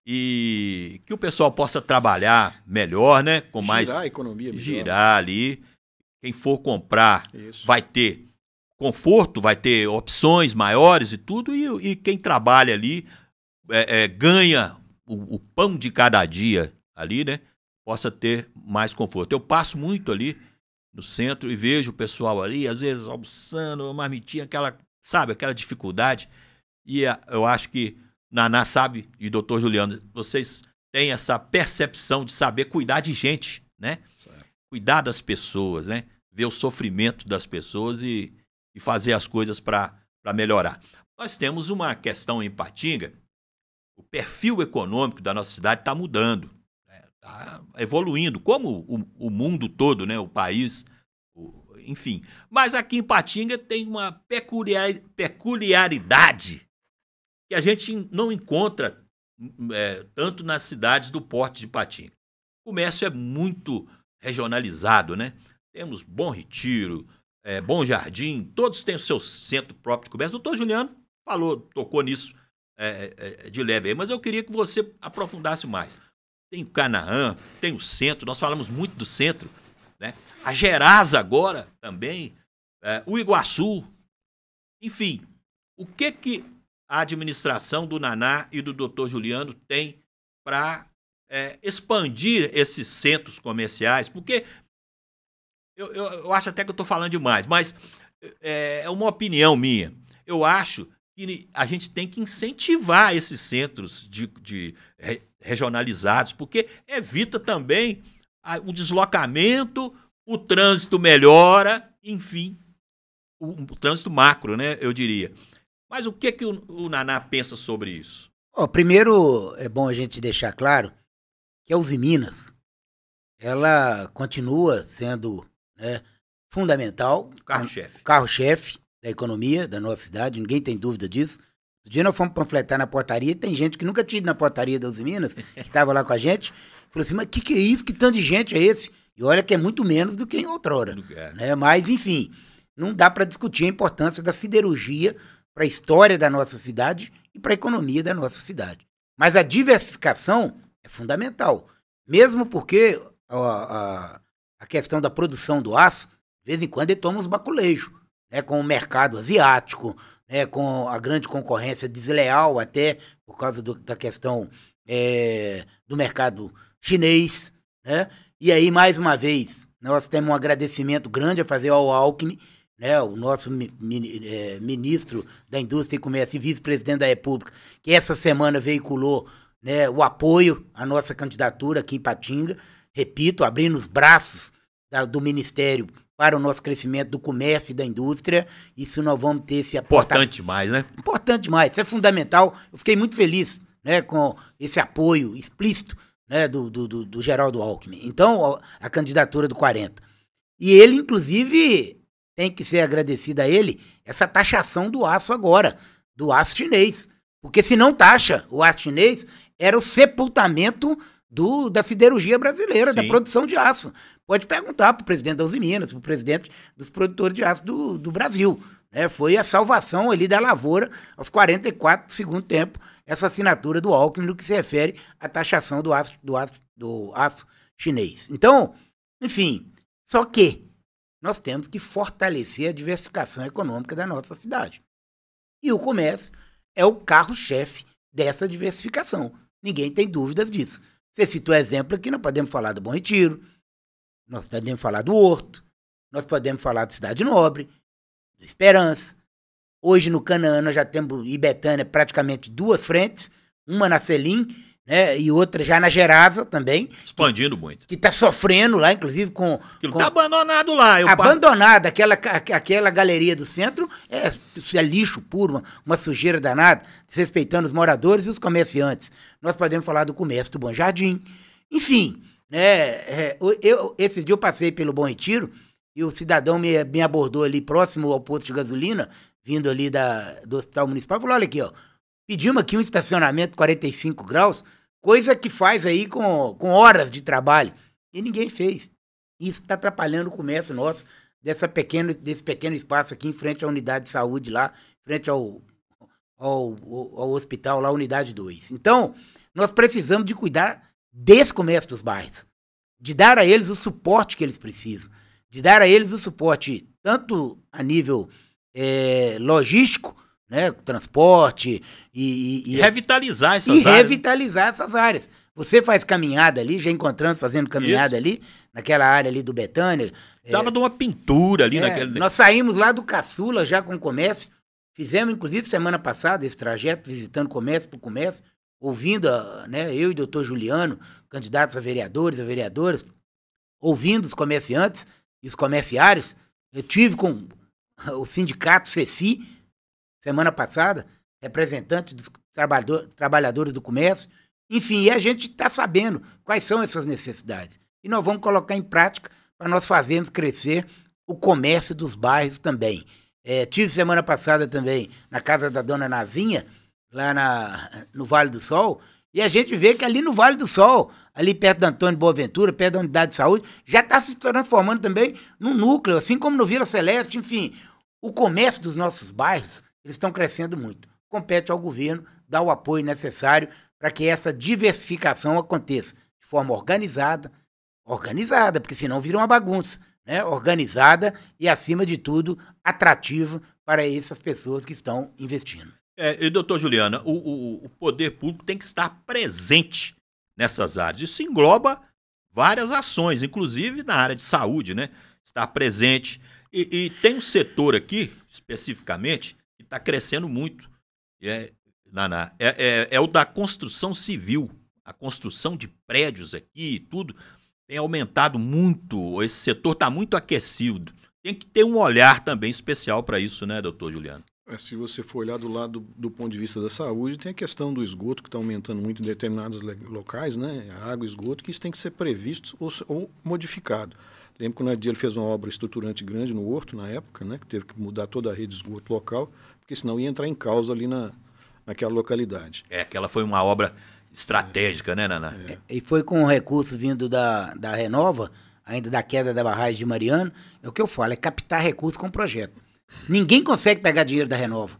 e que o pessoal possa trabalhar melhor, né? Com mais... Girar a economia melhor. Girar ali. Quem for comprar vai ter conforto, vai ter opções maiores e tudo, e quem trabalha ali ganha o pão de cada dia ali, né? Possa ter mais conforto. Eu passo muito ali no centro e vejo o pessoal ali, às vezes almoçando, uma marmitinha, aquela dificuldade. E eu acho que Naná sabe, e doutor Juliano, vocês têm essa percepção de saber cuidar de gente, né? Certo. Cuidar das pessoas, né? Ver o sofrimento das pessoas e fazer as coisas para melhorar. Nós temos uma questão em Ipatinga, o perfil econômico da nossa cidade está mudando, está evoluindo, como o mundo todo, né, o país, enfim. Mas aqui em Ipatinga tem uma peculiaridade que a gente não encontra tanto nas cidades do porte de Ipatinga. O comércio é muito regionalizado, né? Temos Bom Retiro, Bom Jardim, todos têm o seu centro próprio de comércio. O doutor Juliano tocou nisso de leve aí, mas eu queria que você aprofundasse mais. Tem o Canaã, tem o centro, nós falamos muito do centro, né? A Gerasa agora também, o Iguaçu, enfim, o que a administração do Naná e do doutor Juliano tem para expandir esses centros comerciais? Porque eu acho até que eu estou falando demais, mas é uma opinião minha. Eu acho que a gente tem que incentivar esses centros regionalizados, porque evita também o deslocamento, o trânsito melhora, enfim, o trânsito macro, né, eu diria. Mas o que o Naná pensa sobre isso? Primeiro, é bom a gente deixar claro que a Usiminas, ela continua sendo, né, fundamental. Carro-chefe da economia da nossa cidade, ninguém tem dúvida disso. Um dia nós fomos panfletar na portaria e tem gente que nunca tinha ido na portaria da Usiminas, que estava lá com a gente, falou assim, mas que é isso? Que tanto de gente é esse? E olha que é muito menos do que em outrora. Né? Mas, enfim, não dá para discutir a importância da siderurgia para a história da nossa cidade e para a economia da nossa cidade. Mas a diversificação é fundamental, mesmo porque a questão da produção do aço, de vez em quando ele toma uns baculejos, né, com o mercado asiático, né, com a grande concorrência desleal até por causa da questão do mercado chinês, né? E aí, mais uma vez, nós temos um agradecimento grande a fazer ao Alckmin, né, o nosso ministro da Indústria e Comércio e vice-presidente da República, que essa semana veiculou, né, o apoio à nossa candidatura aqui em Ipatinga, repito, abrindo os braços do Ministério para o nosso crescimento do comércio e da indústria. Isso nós vamos ter esse apoio. Importante demais, né? Importante demais, isso é fundamental. Eu fiquei muito feliz, né, com esse apoio explícito, né, do Geraldo Alckmin. Então, a candidatura do 40. E ele, inclusive, tem que ser agradecido a ele essa taxação do aço agora, do aço chinês. Porque se não taxa o aço chinês, era o sepultamento da siderurgia brasileira, sim, da produção de aço. Pode perguntar para o presidente da Usiminas, para o presidente dos produtores de aço do Brasil. Né? Foi a salvação ali da lavoura aos 44 do segundo tempo, essa assinatura do Alckmin no que se refere à taxação do aço chinês. Então, enfim, só que nós temos que fortalecer a diversificação econômica da nossa cidade. E o comércio é o carro-chefe dessa diversificação. Ninguém tem dúvidas disso. Você citou exemplo aqui, nós podemos falar do Bom Retiro, nós podemos falar do Horto, nós podemos falar do Cidade Nobre, do Esperança. Hoje no Canaã nós já temos em Betânia praticamente duas frentes, uma na Selim, né, e outra já na Gerasa também. Expandindo muito. Que está sofrendo lá, inclusive com... Está abandonado lá. Abandonado. Aquela galeria do centro é lixo puro, uma sujeira danada, desrespeitando os moradores e os comerciantes. Nós podemos falar do comércio do Bom Jardim. Enfim, né, esse dia eu passei pelo Bom Retiro e o cidadão me abordou ali próximo ao posto de gasolina, vindo ali do Hospital Municipal, falou, olha aqui, ó, pedimos aqui um estacionamento 45 graus, coisa que faz aí com horas de trabalho. E ninguém fez. Isso está atrapalhando o comércio nosso, desse pequeno espaço aqui em frente à unidade de saúde lá, frente ao hospital lá, unidade 2. Então, nós precisamos de cuidar desse comércio dos bairros, de dar a eles o suporte que eles precisam, de dar a eles o suporte tanto a nível logístico, né, transporte e revitalizar essas áreas. Revitalizar essas áreas. Você faz caminhada ali, já encontramos fazendo caminhada ali, naquela área ali do Betânia. Tava de uma pintura ali naquele... Nós saímos lá do Caçula já com o comércio, fizemos inclusive semana passada esse trajeto, visitando comércio por comércio, ouvindo, né, eu e o doutor Juliano, candidatos a vereadores, a vereadoras, ouvindo os comerciantes e os comerciários. Eu tive com o sindicato CECI, semana passada, representante dos trabalhadores do comércio. Enfim, e a gente está sabendo quais são essas necessidades. E nós vamos colocar em prática para nós fazermos crescer o comércio dos bairros também. Tive semana passada também na casa da dona Nazinha, lá no Vale do Sol, e a gente vê que ali no Vale do Sol, ali perto da Antônio Boaventura, perto da Unidade de Saúde, já está se transformando também num núcleo, assim como no Vila Celeste. Enfim, o comércio dos nossos bairros, eles estão crescendo muito. Compete ao governo dar o apoio necessário para que essa diversificação aconteça de forma organizada, porque senão vira uma bagunça, né? Organizada e, acima de tudo, atrativa para essas pessoas que estão investindo. E, doutor Juliana, o poder público tem que estar presente nessas áreas. Isso engloba várias ações, inclusive na área de saúde, né? Estar presente. E tem um setor aqui, especificamente, que está crescendo muito, Naná, é o da construção civil. a construção de prédios aqui e tudo tem aumentado muito, esse setor está muito aquecido. Tem que ter um olhar também especial para isso, né, doutor Juliano? Se você for olhar do lado do ponto de vista da saúde, tem a questão do esgoto, que está aumentando muito em determinados locais, né? A água e esgoto, que isso tem que ser previsto ou modificado. Lembro que o Nadiel fez uma obra estruturante grande no Horto, na época, né? Que teve que mudar toda a rede de esgoto local, porque senão ia entrar em causa ali naquela localidade. Aquela foi uma obra estratégica, né, Naná? E foi com o recurso vindo da Renova, ainda da queda da barragem de Mariano, é o que eu falo, é captar recursos com projeto. Ninguém consegue pegar dinheiro da Renova.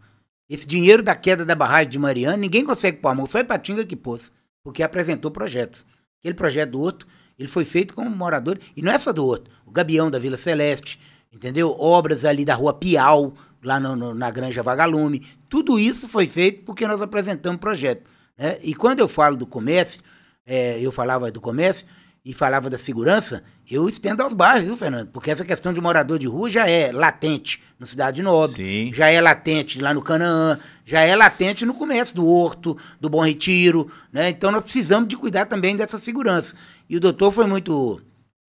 Esse dinheiro da queda da barragem de Mariano, ninguém consegue pôr a mão, só Ipatinga que pôs, porque apresentou projetos. Aquele projeto do Horto, ele foi feito com morador, e não é só do Horto, o Gabião da Vila Celeste, entendeu? Obras ali da rua Piau, lá na Granja Vagalume, tudo isso foi feito porque nós apresentamos projeto, né? E quando eu falo do comércio, eu falava do comércio, e falava da segurança, eu estendo aos bairros, viu, Fernando? Porque essa questão de morador de rua já é latente no Cidade Nobre, Sim. Já é latente lá no Canaã, já é latente no comércio do Horto, do Bom Retiro, né? Então nós precisamos de cuidar também dessa segurança. E o doutor foi muito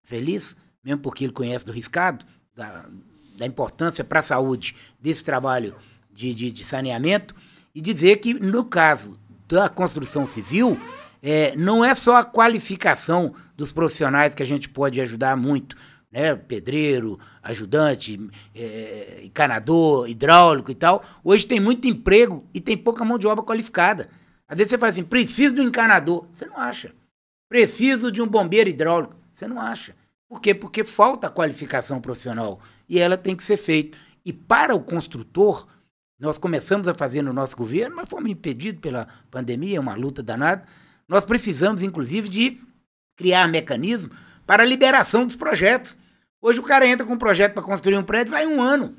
feliz, mesmo porque ele conhece do riscado, da importância para a saúde desse trabalho de saneamento, e dizer que, no caso da construção civil, não é só a qualificação dos profissionais que a gente pode ajudar muito, né? Pedreiro, ajudante, encanador, hidráulico e tal. Hoje tem muito emprego e tem pouca mão de obra qualificada. Às vezes você fala assim, preciso de um encanador, você não acha. Preciso de um bombeiro hidráulico, você não acha. Por quê? Porque falta qualificação profissional e ela tem que ser feita. E para o construtor, nós começamos a fazer no nosso governo, mas fomos impedidos pela pandemia, é uma luta danada. Nós precisamos, inclusive, de criar mecanismo para a liberação dos projetos. Hoje o cara entra com um projeto para construir um prédio, vai 1 ano.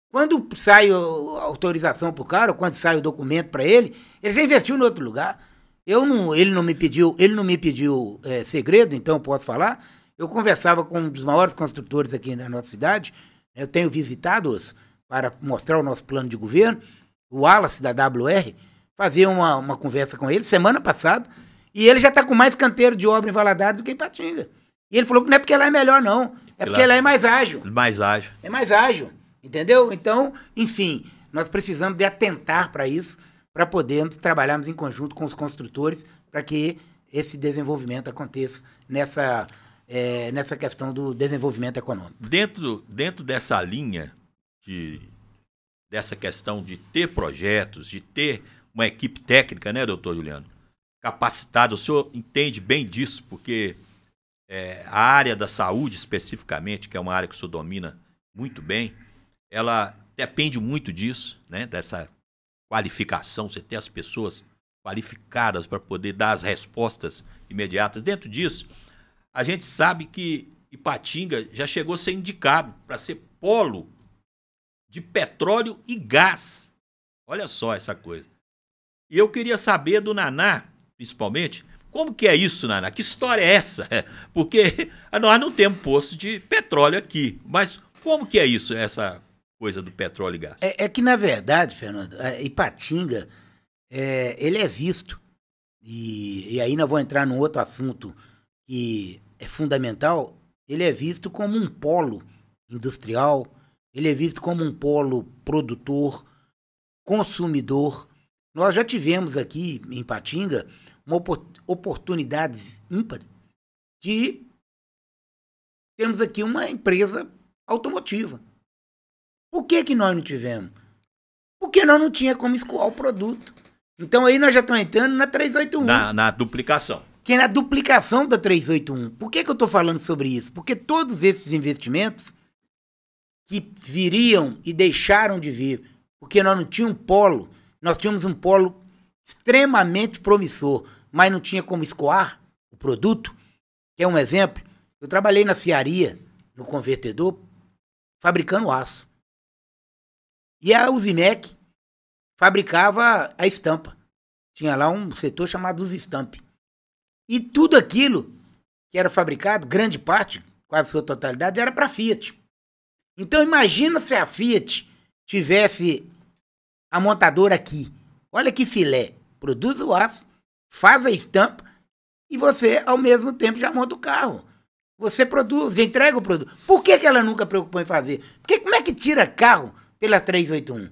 Quando sai a autorização para o cara, ou quando sai o documento para ele já investiu em outro lugar. Ele não me pediu segredo, então eu posso falar. Eu conversava com um dos maiores construtores aqui na nossa cidade, eu tenho visitado-os para mostrar o nosso plano de governo, o Wallace da WR, fazer uma conversa com ele semana passada, e ele já está com mais canteiro de obra em Valadares do que em Ipatinga. E ele falou que não é porque lá é melhor, não. É porque lá é mais ágil. Mais ágil. É mais ágil, entendeu? Então, enfim, nós precisamos de atentar para isso, para podermos trabalharmos em conjunto com os construtores, para que esse desenvolvimento aconteça nessa questão do desenvolvimento econômico. Dentro dessa linha, dessa questão de ter projetos, de ter uma equipe técnica, né, doutor Juliano? Capacitada, o senhor entende bem disso, porque a área da saúde, especificamente, que é uma área que o senhor domina muito bem, ela depende muito disso, né, dessa qualificação, você ter as pessoas qualificadas para poder dar as respostas imediatas. Dentro disso, a gente sabe que Ipatinga já chegou a ser indicado para ser polo de petróleo e gás. Olha só essa coisa. E eu queria saber do Naná, principalmente, como que é isso, Naná? Que história é essa? Porque nós não temos poço de petróleo aqui, mas como que é isso, essa coisa do petróleo e gás? É que, na verdade, Fernando, Ipatinga, ele é visto, e aí nós vamos entrar num outro assunto que é fundamental, ele é visto como um polo industrial, ele é visto como um polo produtor, consumidor. Nós já tivemos aqui em Ipatinga uma oportunidades ímpares de termos aqui uma empresa automotiva. Por que nós não tivemos? Porque nós não tínhamos como escoar o produto. Então aí nós já estamos entrando na 381. Na duplicação. Que é na duplicação da 381. Por que eu estou falando sobre isso? Porque todos esses investimentos que viriam e deixaram de vir, porque nós não tínhamos um polo, nós tínhamos um polo extremamente promissor, mas não tinha como escoar o produto. Quer um exemplo? Eu trabalhei na fiaria, no convertedor, fabricando aço. E a Usimec fabricava a estampa. Tinha lá um setor chamado Usestamp. E tudo aquilo que era fabricado, grande parte, quase sua totalidade, era para a Fiat. Então imagina se a Fiat tivesse a montadora aqui. Olha que filé. Produz o aço, faz a estampa e você, ao mesmo tempo, já monta o carro. Você produz, já entrega o produto. Por que ela nunca preocupou em fazer? Porque como é que tira carro pela 381?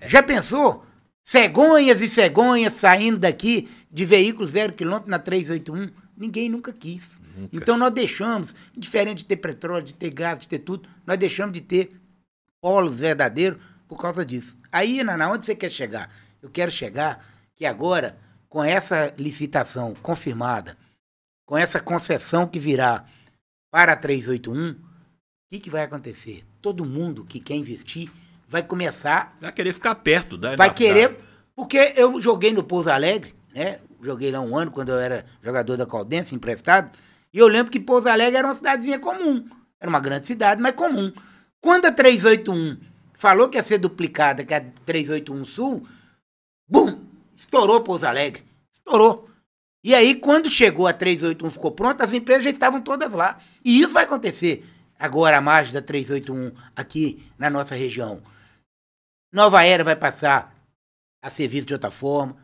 Já pensou? Cegonhas e cegonhas saindo daqui de veículos 0 km na 381? Ninguém nunca quis. Nunca. Então nós deixamos, diferente de ter petróleo, de ter gás, de ter tudo, nós deixamos de ter polos verdadeiros por causa disso. Aí, Naná, onde você quer chegar? Eu quero chegar que agora, com essa licitação confirmada, com essa concessão que virá para a 381, o que vai acontecer? Todo mundo que quer investir vai começar... Vai querer ficar perto. Vai querer, porque eu joguei no Pouso Alegre, né? Joguei lá um ano, quando eu era jogador da Caldense, emprestado, e eu lembro que Pouso Alegre era uma cidadezinha comum. Era uma grande cidade, mas comum. Quando a 381 falou que ia ser duplicada, que a 381 Sul, bum! Estourou Pouso Alegre. Estourou. E aí, quando chegou a 381, ficou pronta, as empresas já estavam todas lá. E isso vai acontecer agora, a margem da 381 aqui na nossa região. Nova Era vai passar a ser vista de outra forma.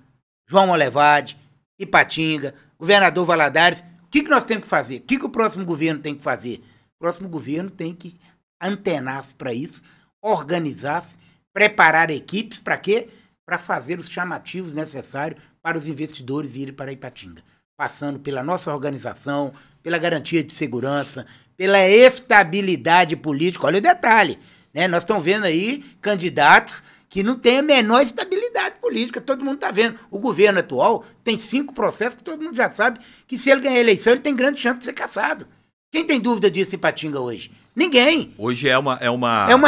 João Molevade, Ipatinga, Governador Valadares. O que nós temos que fazer? O que o próximo governo tem que fazer? O próximo governo tem que antenar-se para isso, organizar-se, preparar equipes para quê? Para fazer os chamativos necessários para os investidores virem para Ipatinga. Passando pela nossa organização, pela garantia de segurança, pela estabilidade política. Olha o detalhe, né? Nós estamos vendo aí candidatos que não têm a menor estabilidade política. Todo mundo está vendo. O governo atual tem 5 processos que todo mundo já sabe que se ele ganhar a eleição, ele tem grande chance de ser cassado. Quem tem dúvida disso em Ipatinga hoje? Ninguém. Hoje é uma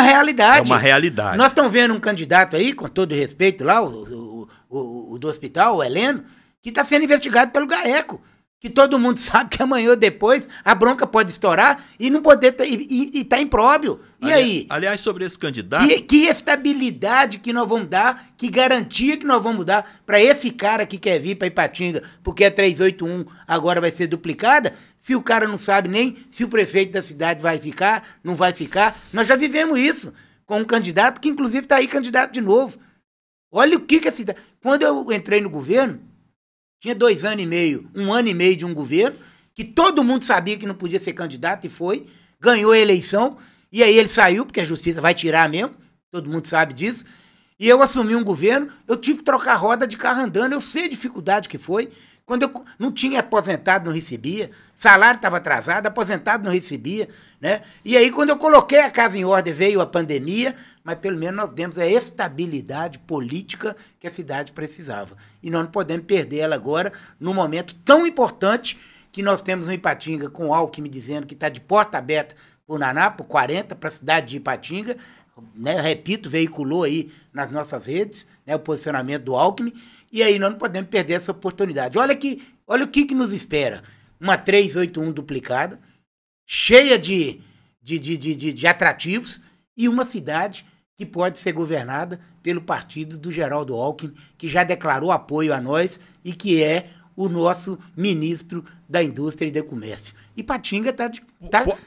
realidade. É uma realidade. Nós estamos vendo um candidato aí, com todo respeito lá, o do hospital, o Heleno, que está sendo investigado pelo GAECO. Que todo mundo sabe que amanhã ou depois a bronca pode estourar e não poder e tá impróprio. E aí? Aliás, sobre esse candidato... Que estabilidade que nós vamos dar, que garantia que nós vamos dar para esse cara que quer vir para Ipatinga, porque a 381 agora vai ser duplicada, se o cara não sabe nem se o prefeito da cidade vai ficar, não vai ficar. Nós já vivemos isso com um candidato que inclusive está aí candidato de novo. Olha o que a cidade... Quando eu entrei no governo, tinha 2 anos e meio, 1 ano e meio de um governo, que todo mundo sabia que não podia ser candidato e foi, ganhou a eleição, e aí ele saiu, porque a justiça vai tirar mesmo, todo mundo sabe disso, e eu assumi um governo, eu tive que trocar roda de carro andando, eu sei a dificuldade que foi, quando eu não tinha aposentado, não recebia, salário estava atrasado, aposentado não recebia, né? E aí quando eu coloquei a casa em ordem, veio a pandemia, mas pelo menos nós demos a estabilidade política que a cidade precisava. E nós não podemos perder ela agora, num momento tão importante que nós temos no Ipatinga, com o Alckmin dizendo que está de porta aberta por Naná, por 40, para a cidade de Ipatinga, né? Repito, veiculou aí nas nossas redes, né, o posicionamento do Alckmin, e aí nós não podemos perder essa oportunidade. Olha o que nos espera. Uma 381 duplicada, cheia de atrativos, e uma cidade que pode ser governada pelo partido do Geraldo Alckmin, que já declarou apoio a nós e que é o nosso ministro da Indústria e do Comércio. Ipatinga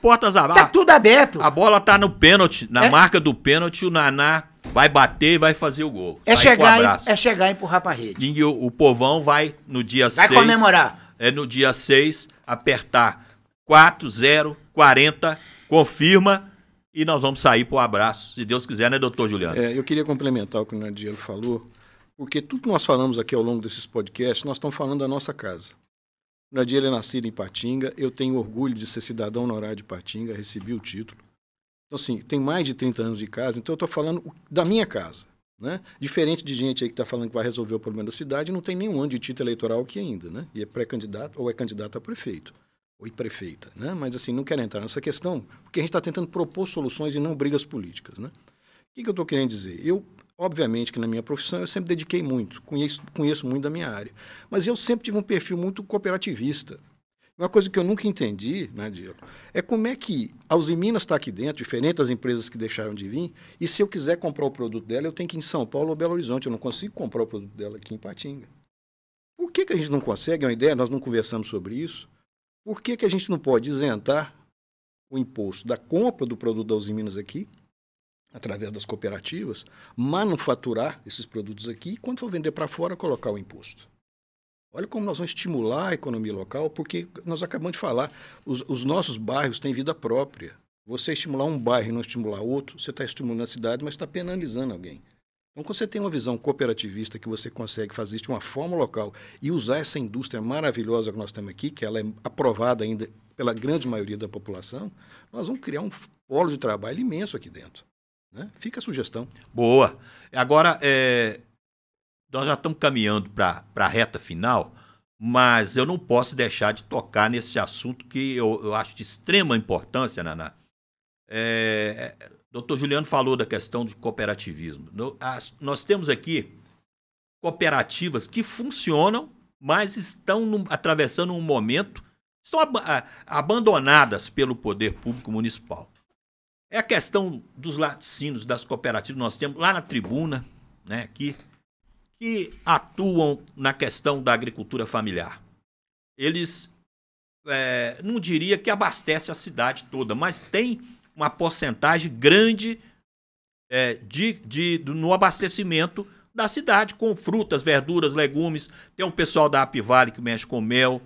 portas abertas. Tá tudo aberto. A bola tá no pênalti, na marca do pênalti, o Naná vai bater e vai fazer o gol. É chegar e empurrar pra rede. E o povão vai no dia 6. Vai comemorar. No dia 6, apertar 4-0-40, confirma. E nós vamos sair para o abraço, se Deus quiser, né, doutor Juliano? Eu queria complementar o que o Nadielo falou, porque tudo que nós falamos aqui ao longo desses podcasts, nós estamos falando da nossa casa. O Nadielo é nascido em Ipatinga, eu tenho orgulho de ser cidadão honorário de Ipatinga, recebi o título. Então, assim, tem mais de 30 anos de casa, então eu estou falando da minha casa. Né? Diferente de gente aí que está falando que vai resolver o problema da cidade, não tem nenhum ano de título eleitoral aqui ainda, né? E é pré-candidato ou é candidato a prefeito. Ou prefeita, né? Mas assim, não quero entrar nessa questão, porque a gente está tentando propor soluções e não brigas políticas, né? O que eu estou querendo dizer? Eu, obviamente, que na minha profissão eu sempre dediquei muito, conheço muito da minha área, mas eu sempre tive um perfil muito cooperativista. Uma coisa que eu nunca entendi, né, Diego, é como é que a Uzi Minas está aqui dentro, diferente das empresas que deixaram de vir, e se eu quiser comprar o produto dela, eu tenho que ir em São Paulo ou Belo Horizonte, eu não consigo comprar o produto dela aqui em Ipatinga. Por que a gente não consegue? É uma ideia, nós não conversamos sobre isso. Por que a gente não pode isentar o imposto da compra do produto da Uzi Minas aqui, através das cooperativas, manufaturar esses produtos aqui e, quando for vender para fora, colocar o imposto? Olha como nós vamos estimular a economia local, porque nós acabamos de falar, os nossos bairros têm vida própria. Você estimular um bairro e não estimular outro, você está estimulando a cidade, mas está penalizando alguém. Então, quando você tem uma visão cooperativista que você consegue fazer isso de uma forma local e usar essa indústria maravilhosa que nós temos aqui, que ela é aprovada ainda pela grande maioria da população, nós vamos criar um polo de trabalho imenso aqui dentro. Né? Fica a sugestão. Boa. Agora, nós já estamos caminhando para a reta final, mas eu não posso deixar de tocar nesse assunto que eu acho de extrema importância, Naná. Dr. Juliano falou da questão do cooperativismo. Nós temos aqui cooperativas que funcionam, mas estão atravessando um momento, estão abandonadas pelo poder público municipal. É a questão dos laticínios, das cooperativas que nós temos lá na tribuna, né, aqui, que atuam na questão da agricultura familiar. Eles, não diria que abastece a cidade toda, mas tem uma porcentagem grande no abastecimento da cidade, com frutas, verduras, legumes. Tem um pessoal da Apivale que mexe com mel,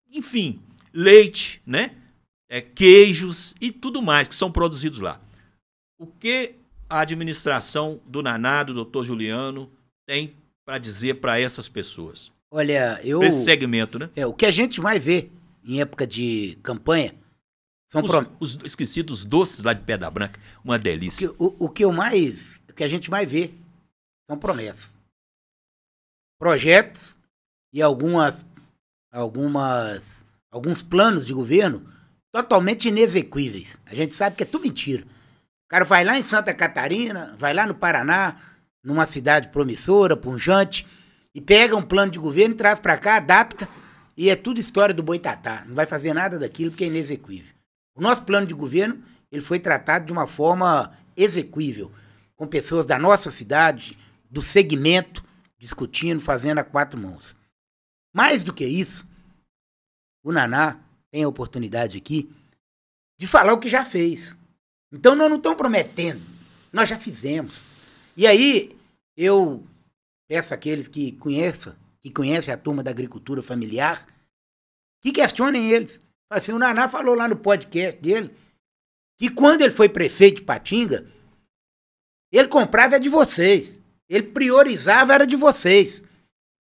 enfim, leite, né? Queijos e tudo mais que são produzidos lá. O que a administração do Naná, do Dr. Juliano, tem para dizer para essas pessoas? Olha, esse segmento, né? O que a gente mais vê em época de campanha são os esquecidos doces lá de Pedra Branca, uma delícia. O que a gente mais vê são promessas, projetos e alguns planos de governo totalmente inexequíveis. A gente sabe que é tudo mentira. O cara vai lá em Santa Catarina, vai lá no Paraná, numa cidade promissora, pujante, e pega um plano de governo e traz para cá, adapta, e é tudo história do boitatá. Não vai fazer nada daquilo porque é inexequível. O nosso plano de governo, ele foi tratado de uma forma exequível, com pessoas da nossa cidade, do segmento, discutindo, fazendo a quatro mãos. Mais do que isso, o Naná tem a oportunidade aqui de falar o que já fez. Então, nós não estamos prometendo, nós já fizemos. E aí, eu peço àqueles que conhecem a turma da agricultura familiar, que questionem eles. Assim, o Naná falou lá no podcast dele que quando ele foi prefeito de Patinga, ele comprava de vocês. Ele priorizava era de vocês.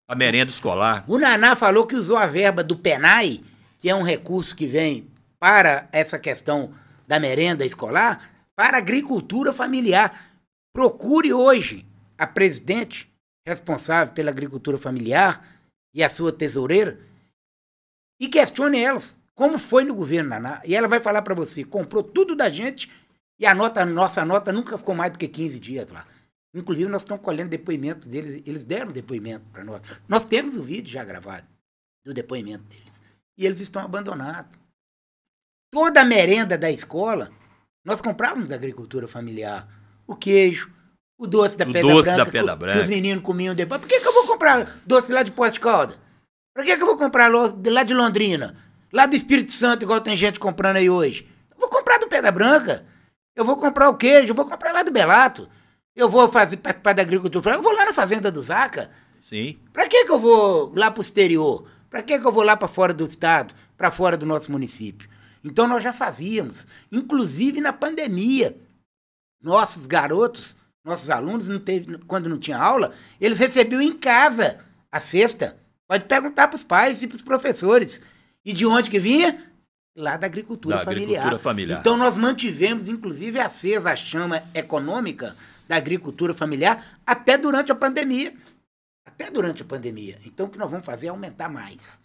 A merenda escolar. O Naná falou que usou a verba do PENAI, que é um recurso que vem para essa questão da merenda escolar, para a agricultura familiar. Procure hoje a presidente responsável pela agricultura familiar e a sua tesoureira e questione elas. Como foi no governo Naná? E ela vai falar para você, comprou tudo da gente e a nossa nota nunca ficou mais do que 15 dias lá. Inclusive, nós estamos colhendo depoimentos deles, eles deram depoimento para nós. Nós temos o vídeo já gravado do depoimento deles. E eles estão abandonados. Toda a merenda da escola, nós comprávamos da agricultura familiar. O queijo, o doce da Pedra Branca, que os meninos comiam depois. Por que eu vou comprar doce lá de Poços de Caldas? Por que eu vou comprar lá de Londrina? Lá do Espírito Santo, igual tem gente comprando aí hoje. Eu vou comprar do Pedra Branca. Eu vou comprar o queijo, eu vou comprar lá do Belato. Eu vou participar da agricultura. Eu vou lá na fazenda do Zaca. Sim. Pra que eu vou lá pro exterior? Pra que eu vou lá para fora do estado? Para fora do nosso município? Então nós já fazíamos. Inclusive na pandemia. Nossos garotos, nossos alunos, quando não tinha aula, eles recebiam em casa a cesta. Pode perguntar pros pais e pros professores. E de onde que vinha? Lá da agricultura familiar. Então nós mantivemos, inclusive, acesa a chama econômica da agricultura familiar até durante a pandemia. Até durante a pandemia. Então o que nós vamos fazer é aumentar mais.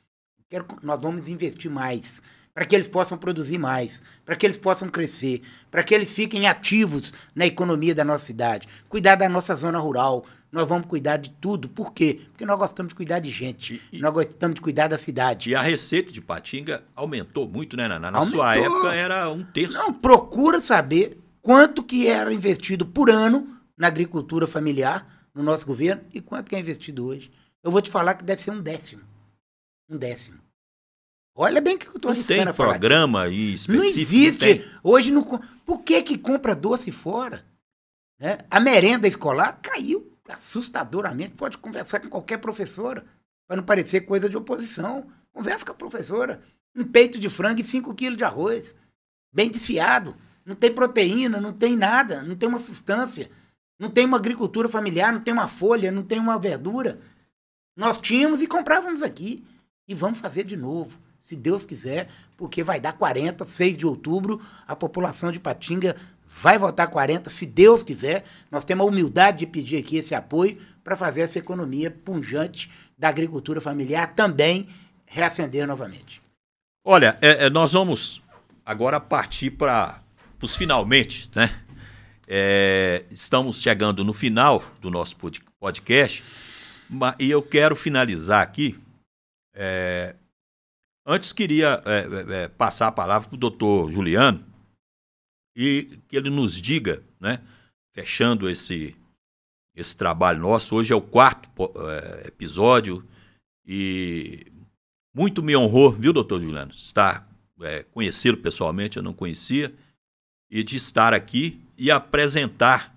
Nós vamos investir mais para que eles possam produzir mais, para que eles possam crescer, para que eles fiquem ativos na economia da nossa cidade. Cuidar da nossa zona rural. Nós vamos cuidar de tudo. Por quê? Porque nós gostamos de cuidar de gente. Nós gostamos de cuidar da cidade. E a receita de Patinga aumentou muito, né, Naná? Na sua época era 1/3. Não, procura saber quanto que era investido por ano na agricultura familiar, no nosso governo, e quanto que é investido hoje. Eu vou te falar que deve ser 1/10. 1/10. Olha bem o que eu estou arriscando a falar. Tem programa aí específico? Não existe. Hoje não. Por que compra doce fora? Né? A merenda escolar caiu assustadoramente. Pode conversar com qualquer professora. para não parecer coisa de oposição. Conversa com a professora. Um peito de frango e 5 quilos de arroz. Bem desfiado. Não tem proteína, não tem nada, não tem uma substância. Não tem uma agricultura familiar, não tem uma folha, não tem uma verdura. Nós tínhamos e comprávamos aqui. E vamos fazer de novo, se Deus quiser, porque vai dar 40, 6 de outubro, a população de Ipatinga vai votar 40, se Deus quiser. Nós temos a humildade de pedir aqui esse apoio para fazer essa economia pujante da agricultura familiar também reacender novamente. Olha, nós vamos agora partir para os finalmente, né? Estamos chegando no final do nosso podcast e eu quero finalizar aqui. Antes queria passar a palavra para o doutor Juliano e que ele nos diga, né, fechando esse trabalho nosso, hoje é o 4º episódio e muito me honrou, viu, doutor Juliano, estar conhecê-lo pessoalmente, eu não conhecia, e de estar aqui e apresentar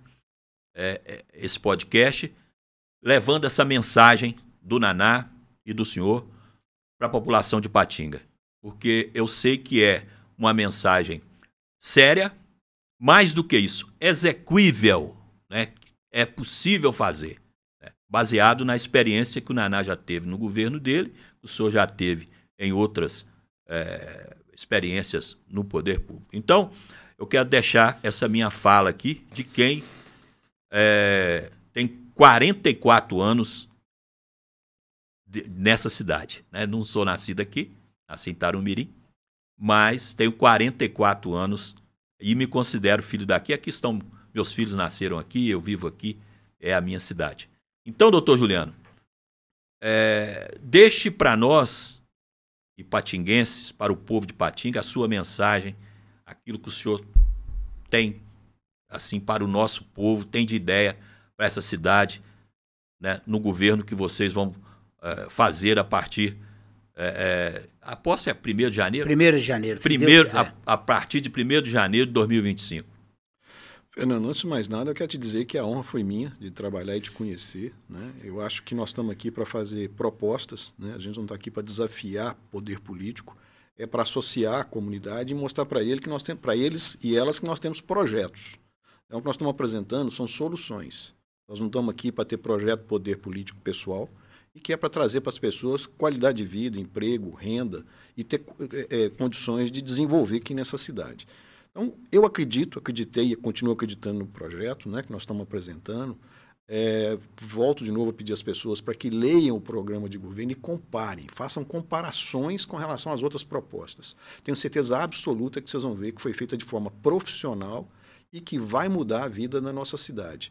esse podcast, levando essa mensagem do Naná e do senhor para a população de Ipatinga, porque eu sei que é uma mensagem séria, mais do que isso, execuível, né? É possível fazer, né? Baseado na experiência que o Naná já teve no governo dele, o senhor já teve em outras experiências no poder público. Então, eu quero deixar essa minha fala aqui de quem tem 44 anos nessa cidade, né? Não sou nascido aqui, nasci em Tarumirim, mas tenho 44 anos e me considero filho daqui. Aqui estão, meus filhos nasceram aqui, eu vivo aqui, é a minha cidade. Então, doutor Juliano, deixe para nós, ipatinguenses, para o povo de Ipatinga, a sua mensagem, aquilo que o senhor tem, assim, para o nosso povo, tem de ideia para essa cidade, né, no governo que vocês vão fazer a partir... a posse é 1º de janeiro? 1º de janeiro. A partir de 1º de janeiro de 2025. Fernando, antes de mais nada, eu quero te dizer que a honra foi minha de trabalhar e te conhecer, né? Eu acho que nós estamos aqui para fazer propostas, né? A gente não está aqui para desafiar poder político, é para associar a comunidade e mostrar para eles e elas que nós temos projetos. Então, o que nós estamos apresentando são soluções. Nós não estamos aqui para ter projeto poder político pessoal, e que é para trazer para as pessoas qualidade de vida, emprego, renda e ter condições de desenvolver aqui nessa cidade. Então, eu acreditei e continuo acreditando no projeto, né, que nós estamos apresentando. Volto de novo a pedir às pessoas para que leiam o programa de governo e comparem, façam comparações com relação às outras propostas. Tenho certeza absoluta que vocês vão ver que foi feita de forma profissional e que vai mudar a vida na nossa cidade.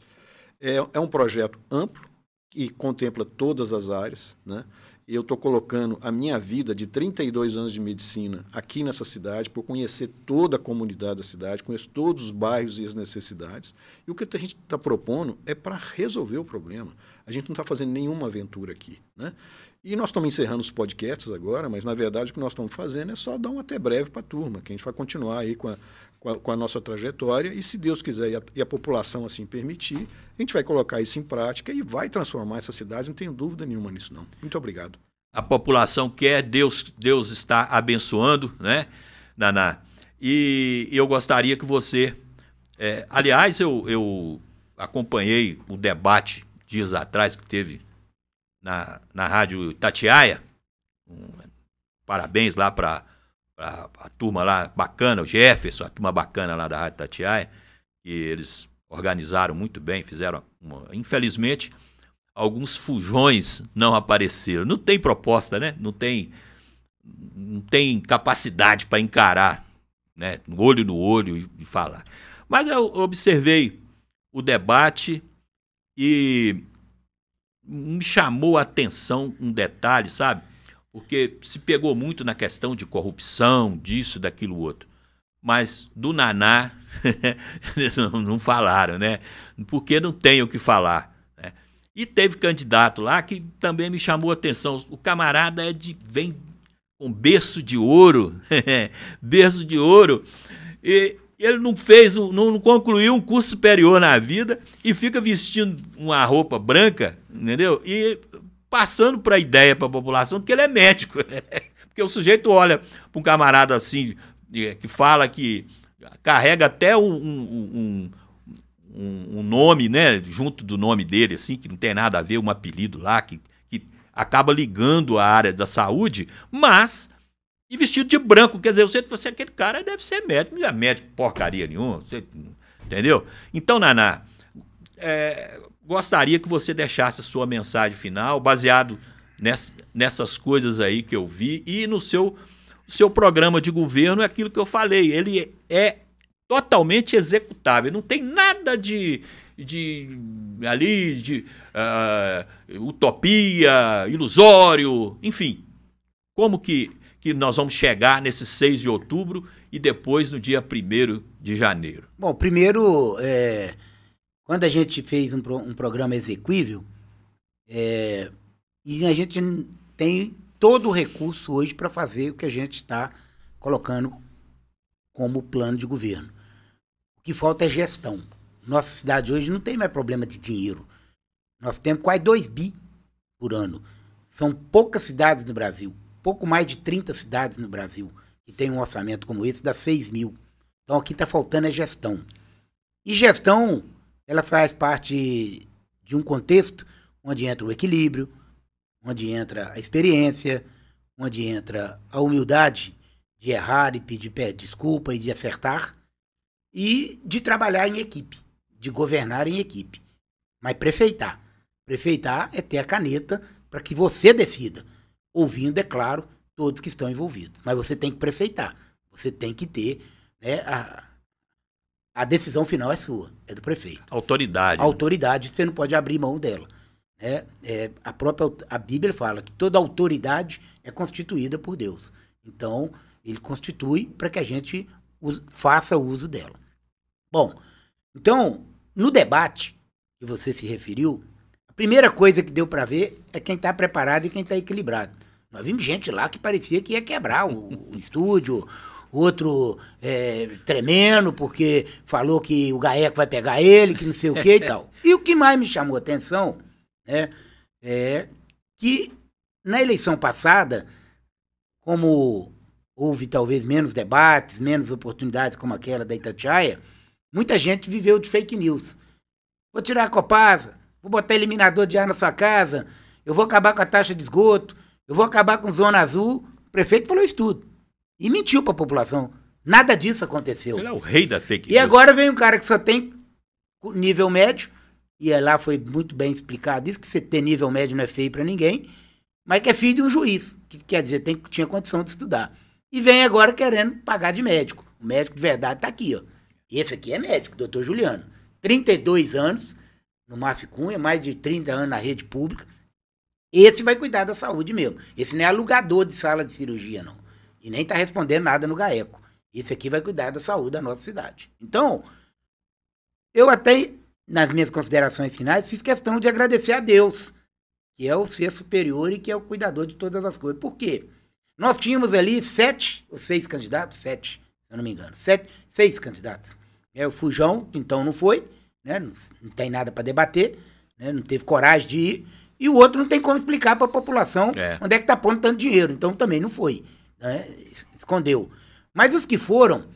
É um projeto amplo, que contempla todas as áreas, né? Eu estou colocando a minha vida de 32 anos de medicina aqui nessa cidade, por conhecer toda a comunidade da cidade, conheço todos os bairros e as necessidades. E o que a gente está propondo é para resolver o problema. A gente não está fazendo nenhuma aventura aqui, né? E nós estamos encerrando os podcasts agora, mas, na verdade, o que nós estamos fazendo é só dar um até breve para a turma, que a gente vai continuar aí com a nossa trajetória e, se Deus quiser e a população assim permitir, a gente vai colocar isso em prática e vai transformar essa cidade, não tenho dúvida nenhuma nisso, não. Muito obrigado. A população quer, Deus está abençoando, né, Naná? E eu gostaria que você... aliás, eu acompanhei o debate dias atrás que teve na Rádio Itatiaia. Parabéns lá para a turma lá bacana, o Jefferson, a turma bacana lá da Rádio Itatiaia, que eles organizaram muito bem, fizeram... Infelizmente, alguns fujões não apareceram. Não tem proposta, né? Não tem capacidade para encarar, né? Olho no olho e falar. Mas eu observei o debate e me chamou a atenção um detalhe, sabe? Porque se pegou muito na questão de corrupção, disso, daquilo outro. Mas do Naná não falaram, né? Porque não tem o que falar, né? E teve candidato lá que também me chamou a atenção. O camarada vem com berço de ouro, berço de ouro, e ele não concluiu um curso superior na vida e fica vestindo uma roupa branca, entendeu? E passando para a ideia para a população que ele é médico. Porque o sujeito olha para um camarada assim, que fala que carrega até um nome, né, junto do nome dele, assim, que não tem nada a ver, um apelido lá, que acaba ligando a área da saúde, mas e vestido de branco, quer dizer, você aquele cara deve ser médico, não é médico porcaria nenhuma, você, entendeu? Então, Naná, gostaria que você deixasse a sua mensagem final, baseado nessas coisas aí que eu vi, e no seu programa de governo é aquilo que eu falei, ele é totalmente executável, não tem nada de utopia, ilusório, enfim. Como que nós vamos chegar nesse 6 de outubro e depois no dia 1º de janeiro? Bom, primeiro, quando a gente fez um programa exequível, e a gente tem todo o recurso hoje para fazer o que a gente está colocando como plano de governo. O que falta é gestão. Nossa cidade hoje não tem mais problema de dinheiro. Nós temos quase 2 bi por ano. São poucas cidades no Brasil, pouco mais de 30 cidades no Brasil que tem um orçamento como esse, dá 6 mil. Então aqui está faltando é gestão. E gestão, ela faz parte de um contexto onde entra o equilíbrio, onde entra a experiência, onde entra a humildade de errar e pedir desculpa e de acertar, e de trabalhar em equipe, de governar em equipe. Mas prefeitar. Prefeitar é ter a caneta para que você decida, ouvindo, é claro, todos que estão envolvidos. Mas você tem que prefeitar. Você tem que ter, né, a decisão final é sua, é do prefeito. Autoridade. A autoridade, você não pode abrir mão dela. A Bíblia fala que toda autoridade é constituída por Deus. Então, ele constitui para que a gente faça uso dela. Bom, então, no debate que você se referiu, a primeira coisa que deu para ver é quem está preparado e quem está equilibrado. Nós vimos gente lá que parecia que ia quebrar o estúdio, outro tremendo porque falou que o GAECO vai pegar ele, que não sei o que e tal. E o que mais me chamou a atenção é que na eleição passada, como houve talvez menos debates, menos oportunidades como aquela da Itatiaia, muita gente viveu de fake news. Vou tirar a Copasa, vou botar eliminador de ar na sua casa, eu vou acabar com a taxa de esgoto, eu vou acabar com zona azul. O prefeito falou isso tudo. E mentiu para a população. Nada disso aconteceu. Ele é o rei da fake news. E agora vem um cara que só tem nível médio, e lá foi muito bem explicado isso, que você ter nível médio não é feio para ninguém, mas que é filho de um juiz, que quer dizer, tinha condição de estudar. E vem agora querendo pagar de médico. O médico de verdade está aqui, ó. Esse aqui é médico, doutor Juliano. 32 anos no Márcio Cunha, mais de 30 anos na rede pública. Esse vai cuidar da saúde mesmo. Esse não é alugador de sala de cirurgia, não. E nem está respondendo nada no GAECO. Esse aqui vai cuidar da saúde da nossa cidade. Então, eu até, nas minhas considerações finais, fiz questão de agradecer a Deus, que é o ser superior e que é o cuidador de todas as coisas. Por quê? Nós tínhamos ali 7 ou 6 candidatos, 7, se eu não me engano, 6 candidatos. O Fujão, que então não foi, né, não tem nada para debater, né, não teve coragem de ir, e o outro não tem como explicar para a população onde é que está pondo tanto dinheiro, então também não foi, né, escondeu. Mas os que foram,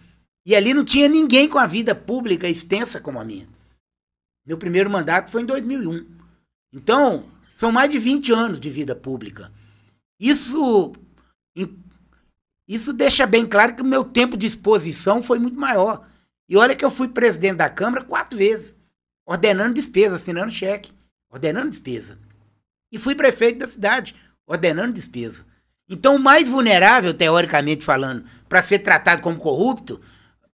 e ali não tinha ninguém com a vida pública extensa como a minha. Meu primeiro mandato foi em 2001. Então, são mais de 20 anos de vida pública. Isso deixa bem claro que o meu tempo de exposição foi muito maior. E olha que eu fui presidente da Câmara 4 vezes, ordenando despesa, assinando cheque, ordenando despesa. E fui prefeito da cidade, ordenando despesa. Então, o mais vulnerável, teoricamente falando, para ser tratado como corrupto,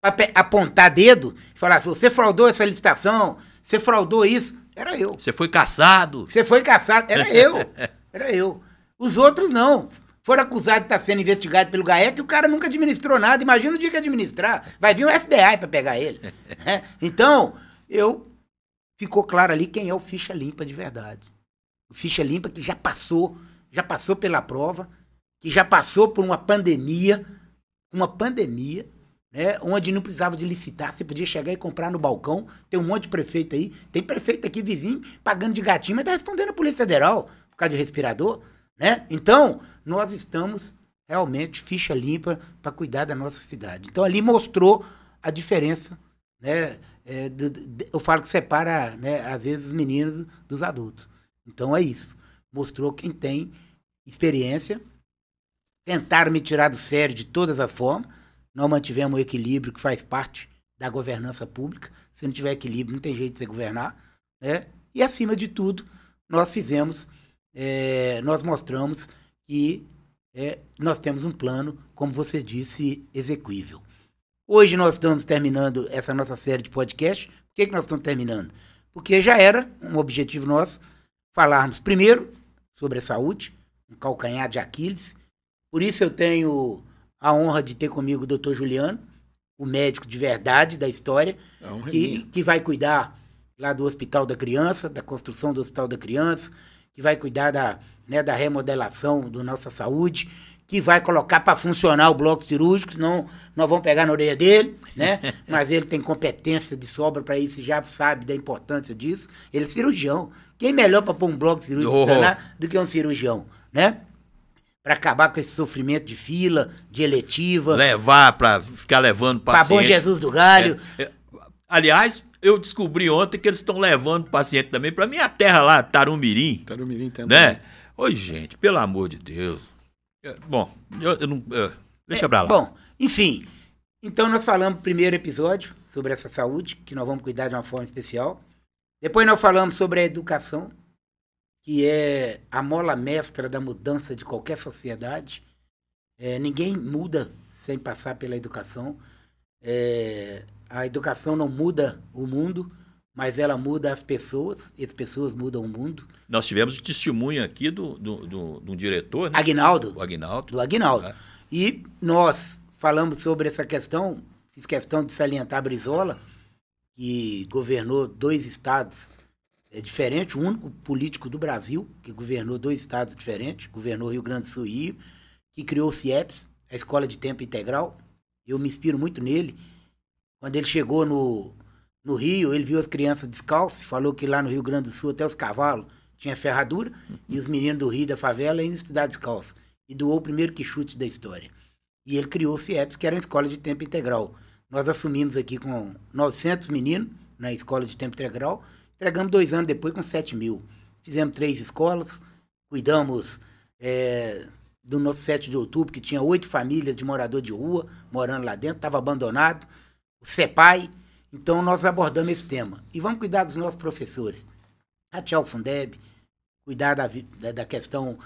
para apontar dedo, falar assim, você fraudou essa licitação, você fraudou isso, era eu. Você foi caçado. Você foi caçado, era eu. Era eu. Os outros não. Foram acusados de estar sendo investigado pelo GAECO e o cara nunca administrou nada. Imagina o dia que administrar. Vai vir um FBI para pegar ele. Então, ficou claro ali quem é o ficha limpa de verdade. O ficha limpa que já passou pela prova, que já passou por uma pandemia, né, onde não precisava de licitar, você podia chegar e comprar no balcão. Tem um monte de prefeito aí, tem prefeito aqui vizinho pagando de gatinho, mas está respondendo a Polícia Federal, por causa de respirador, né? Então, nós estamos realmente ficha limpa para cuidar da nossa cidade. Então, ali mostrou a diferença, né? Eu falo que separa, né, às vezes, os meninos dos adultos. Então, é isso. Mostrou quem tem experiência. Tentaram me tirar do sério de todas as formas. Nós mantivemos o equilíbrio que faz parte da governança pública. Se não tiver equilíbrio, não tem jeito de você governar, né? E, acima de tudo, nós mostramos que nós temos um plano, como você disse, execuível. Hoje nós estamos terminando essa nossa série de podcast. Por que nós estamos terminando? Porque já era um objetivo nosso falarmos primeiro sobre a saúde, um calcanhar de Aquiles. Por isso eu tenho a honra de ter comigo o Dr. Juliano, o médico de verdade da história, que vai cuidar lá do Hospital da Criança, da construção do Hospital da Criança, que vai cuidar da remodelação da nossa saúde, que vai colocar para funcionar o bloco cirúrgico, senão nós vamos pegar na orelha dele, né? Mas ele tem competência de sobra para isso, já sabe da importância disso. Ele é cirurgião. Quem melhor para pôr um bloco cirúrgico funcionar do que um cirurgião, né? Para acabar com esse sofrimento de fila, de eletiva. Levar, para ficar levando paciente. Para Bom Jesus do Galho. Aliás, eu descobri ontem que eles estão levando paciente também para minha terra lá, Tarumirim. Tarumirim também. Né? Oi, gente, pelo amor de Deus. Bom, eu não... deixa pra lá. Bom, enfim. Então nós falamos no primeiro episódio sobre essa saúde, que nós vamos cuidar de uma forma especial. Depois nós falamos sobre a educação, que é a mola mestra da mudança de qualquer sociedade. Ninguém muda sem passar pela educação. A educação não muda o mundo, mas ela muda as pessoas, e as pessoas mudam o mundo. Nós tivemos testemunho aqui do diretor, né? Aguinaldo. O Aguinaldo. Do Aguinaldo. E nós falamos sobre essa questão, fiz questão de salientar a Brizola, que governou 2 estados diferentes, o único político do Brasil que governou 2 estados diferentes, governou Rio Grande do Sul e Rio, que criou o CIEPS, a Escola de Tempo Integral. Eu me inspiro muito nele. Quando ele chegou no Rio, ele viu as crianças descalças, falou que lá no Rio Grande do Sul até os cavalos tinham ferradura, e os meninos do Rio da favela iam estudar descalço. E doou o primeiro quichute da história. E ele criou o CIEPS, que era uma escola de tempo integral. Nós assumimos aqui com 900 meninos na escola de tempo integral, entregamos 2 anos depois com 7.000. Fizemos 3 escolas, cuidamos do nosso 7 de outubro, que tinha 8 famílias de morador de rua, morando lá dentro, estava abandonado, o CEPAI. Então, nós abordamos esse tema. E vamos cuidar dos nossos professores. Ratear o Fundeb, cuidar da questão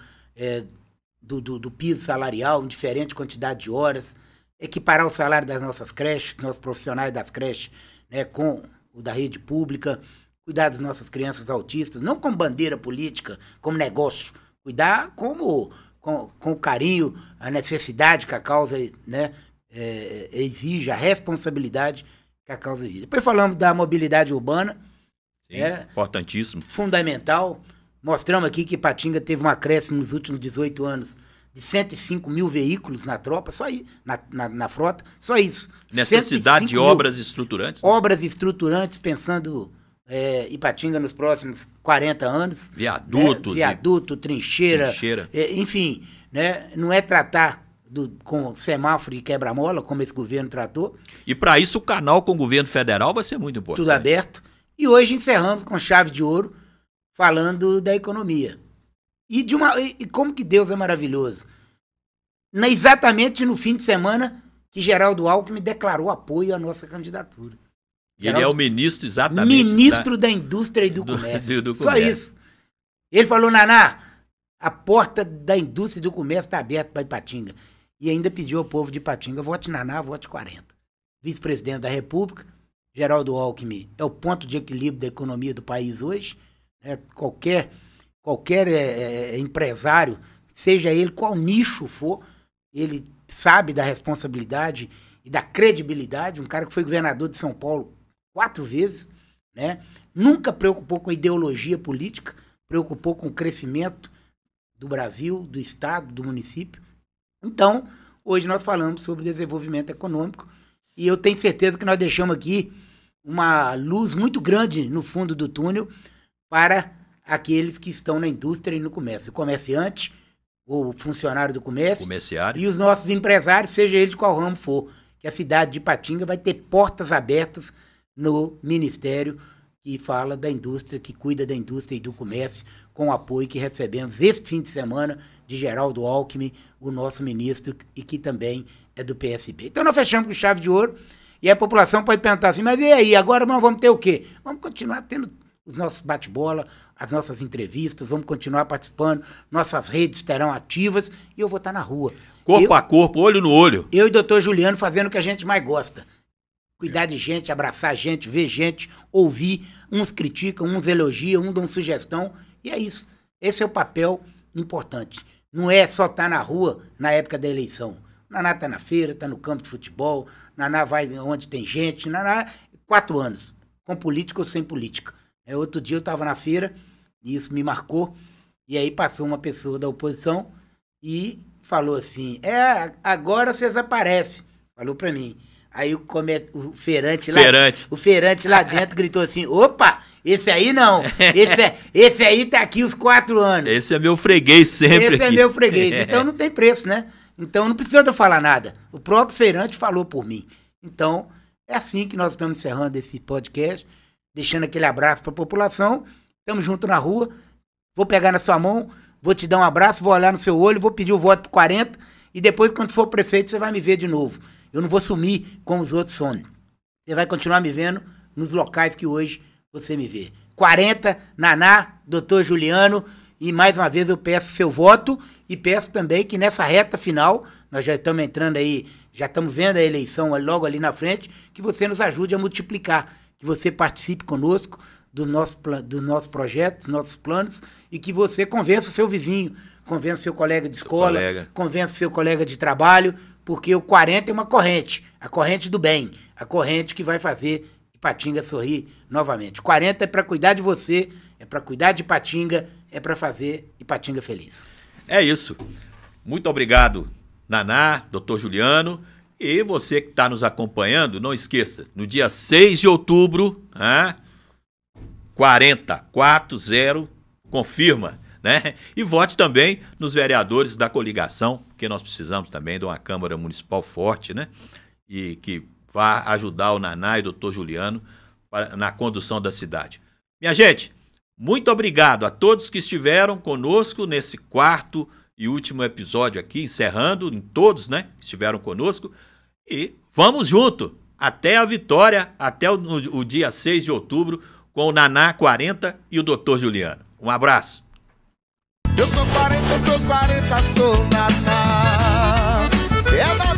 do piso salarial, em diferente quantidade de horas, equiparar o salário das nossas creches, nossos profissionais das creches, né, com o da rede pública, cuidar das nossas crianças autistas, não como bandeira política, como negócio, cuidar com o carinho, a necessidade que a causa, né, exige, a responsabilidade que a causa exige. Depois falamos da mobilidade urbana. Sim, importantíssimo. Fundamental. Mostramos aqui que Ipatinga teve um acréscimo nos últimos 18 anos de 105 mil veículos na tropa, só aí, na frota, só isso. Necessidade de obras estruturantes. Obras estruturantes, pensando Ipatinga nos próximos 40 anos. Viadutos. Né? Viaduto, trincheira. Enfim, né? Não é tratar com semáforo e quebra-mola, como esse governo tratou. E para isso o canal com o governo federal vai ser muito importante. Tudo aberto. E hoje encerramos com chave de ouro, falando da economia. E como que Deus é maravilhoso. Exatamente no fim de semana que Geraldo Alckmin declarou apoio à nossa candidatura. E ele é o ministro, exatamente. Ministro da Indústria e do Comércio. Só isso. Ele falou, Naná, a porta da indústria e do comércio está aberta para Ipatinga. E ainda pediu ao povo de Ipatinga, vote Naná, vote 40. Vice-presidente da República, Geraldo Alckmin é o ponto de equilíbrio da economia do país hoje. Qualquer empresário, seja ele qual nicho for, ele sabe da responsabilidade e da credibilidade. Um cara que foi governador de São Paulo 4 vezes, né? Nunca preocupou com ideologia política, preocupou com o crescimento do Brasil, do Estado, do município. Então, hoje nós falamos sobre desenvolvimento econômico e eu tenho certeza que nós deixamos aqui uma luz muito grande no fundo do túnel para aqueles que estão na indústria e no comércio. O comerciante, o funcionário do comércio Comerciário. e os nossos empresários, seja ele de qual ramo for, que a cidade de Ipatinga vai ter portas abertas no Ministério que fala da indústria, que cuida da indústria e do comércio, com o apoio que recebemos este fim de semana de Geraldo Alckmin, o nosso ministro, e que também é do PSB. Então nós fechamos com chave de ouro, e a população pode perguntar assim, mas e aí, agora nós vamos ter o quê? Vamos continuar tendo os nossos bate-bola, as nossas entrevistas, vamos continuar participando, nossas redes estarão ativas, e eu vou estar na rua. Corpo a corpo, olho no olho. Eu e o doutor Juliano fazendo o que a gente mais gosta. Cuidar de gente, abraçar gente, ver gente, ouvir. Uns criticam, uns elogiam, uns dão sugestão. E é isso. Esse é o papel importante. Não é só estar na rua na época da eleição. Naná está na feira, está no campo de futebol, Naná vai onde tem gente. Naná, 4 anos, com política ou sem política. Outro dia eu estava na feira, e isso me marcou, e aí passou uma pessoa da oposição e falou assim, agora vocês aparecem. Falou para mim. Aí o feirante lá dentro gritou assim, opa, esse aí não, esse aí tá aqui os 4 anos. Esse é meu freguês sempre. Esse é meu freguês, então não tem preço, né? Então não precisa de eu falar nada, o próprio feirante falou por mim. Então é assim que nós estamos encerrando esse podcast, deixando aquele abraço para a população, estamos juntos na rua, vou pegar na sua mão, vou te dar um abraço, vou olhar no seu olho, vou pedir o voto por 40 e depois quando for prefeito você vai me ver de novo. Eu não vou sumir como os outros somem. Você vai continuar me vendo nos locais que hoje você me vê. 40, Naná, doutor Juliano, e mais uma vez eu peço seu voto e peço também que nessa reta final, nós já estamos entrando aí, já estamos vendo a eleição logo ali na frente, que você nos ajude a multiplicar, que você participe conosco dos nossos projetos, dos nossos planos, e que você convença o seu vizinho, convença o seu colega de escola, convença o seu colega de trabalho, porque o 40 é uma corrente, a corrente do bem, a corrente que vai fazer Ipatinga sorrir novamente. 40 é para cuidar de você, é para cuidar de Ipatinga, é para fazer Ipatinga feliz. É isso. Muito obrigado, Naná, doutor Juliano, e você que está nos acompanhando, não esqueça, no dia 6 de outubro, 4040, confirma, né? E vote também nos vereadores da coligação, porque nós precisamos também de uma Câmara Municipal forte, né? E que vá ajudar o Naná e o doutor Juliano na condução da cidade. Minha gente, muito obrigado a todos que estiveram conosco nesse 4º e último episódio aqui, encerrando em todos, né? Que estiveram conosco. E vamos junto até a vitória, até o dia 6 de outubro, com o Naná 40 e o doutor Juliano. Um abraço. Eu sou 40, sou Naná. É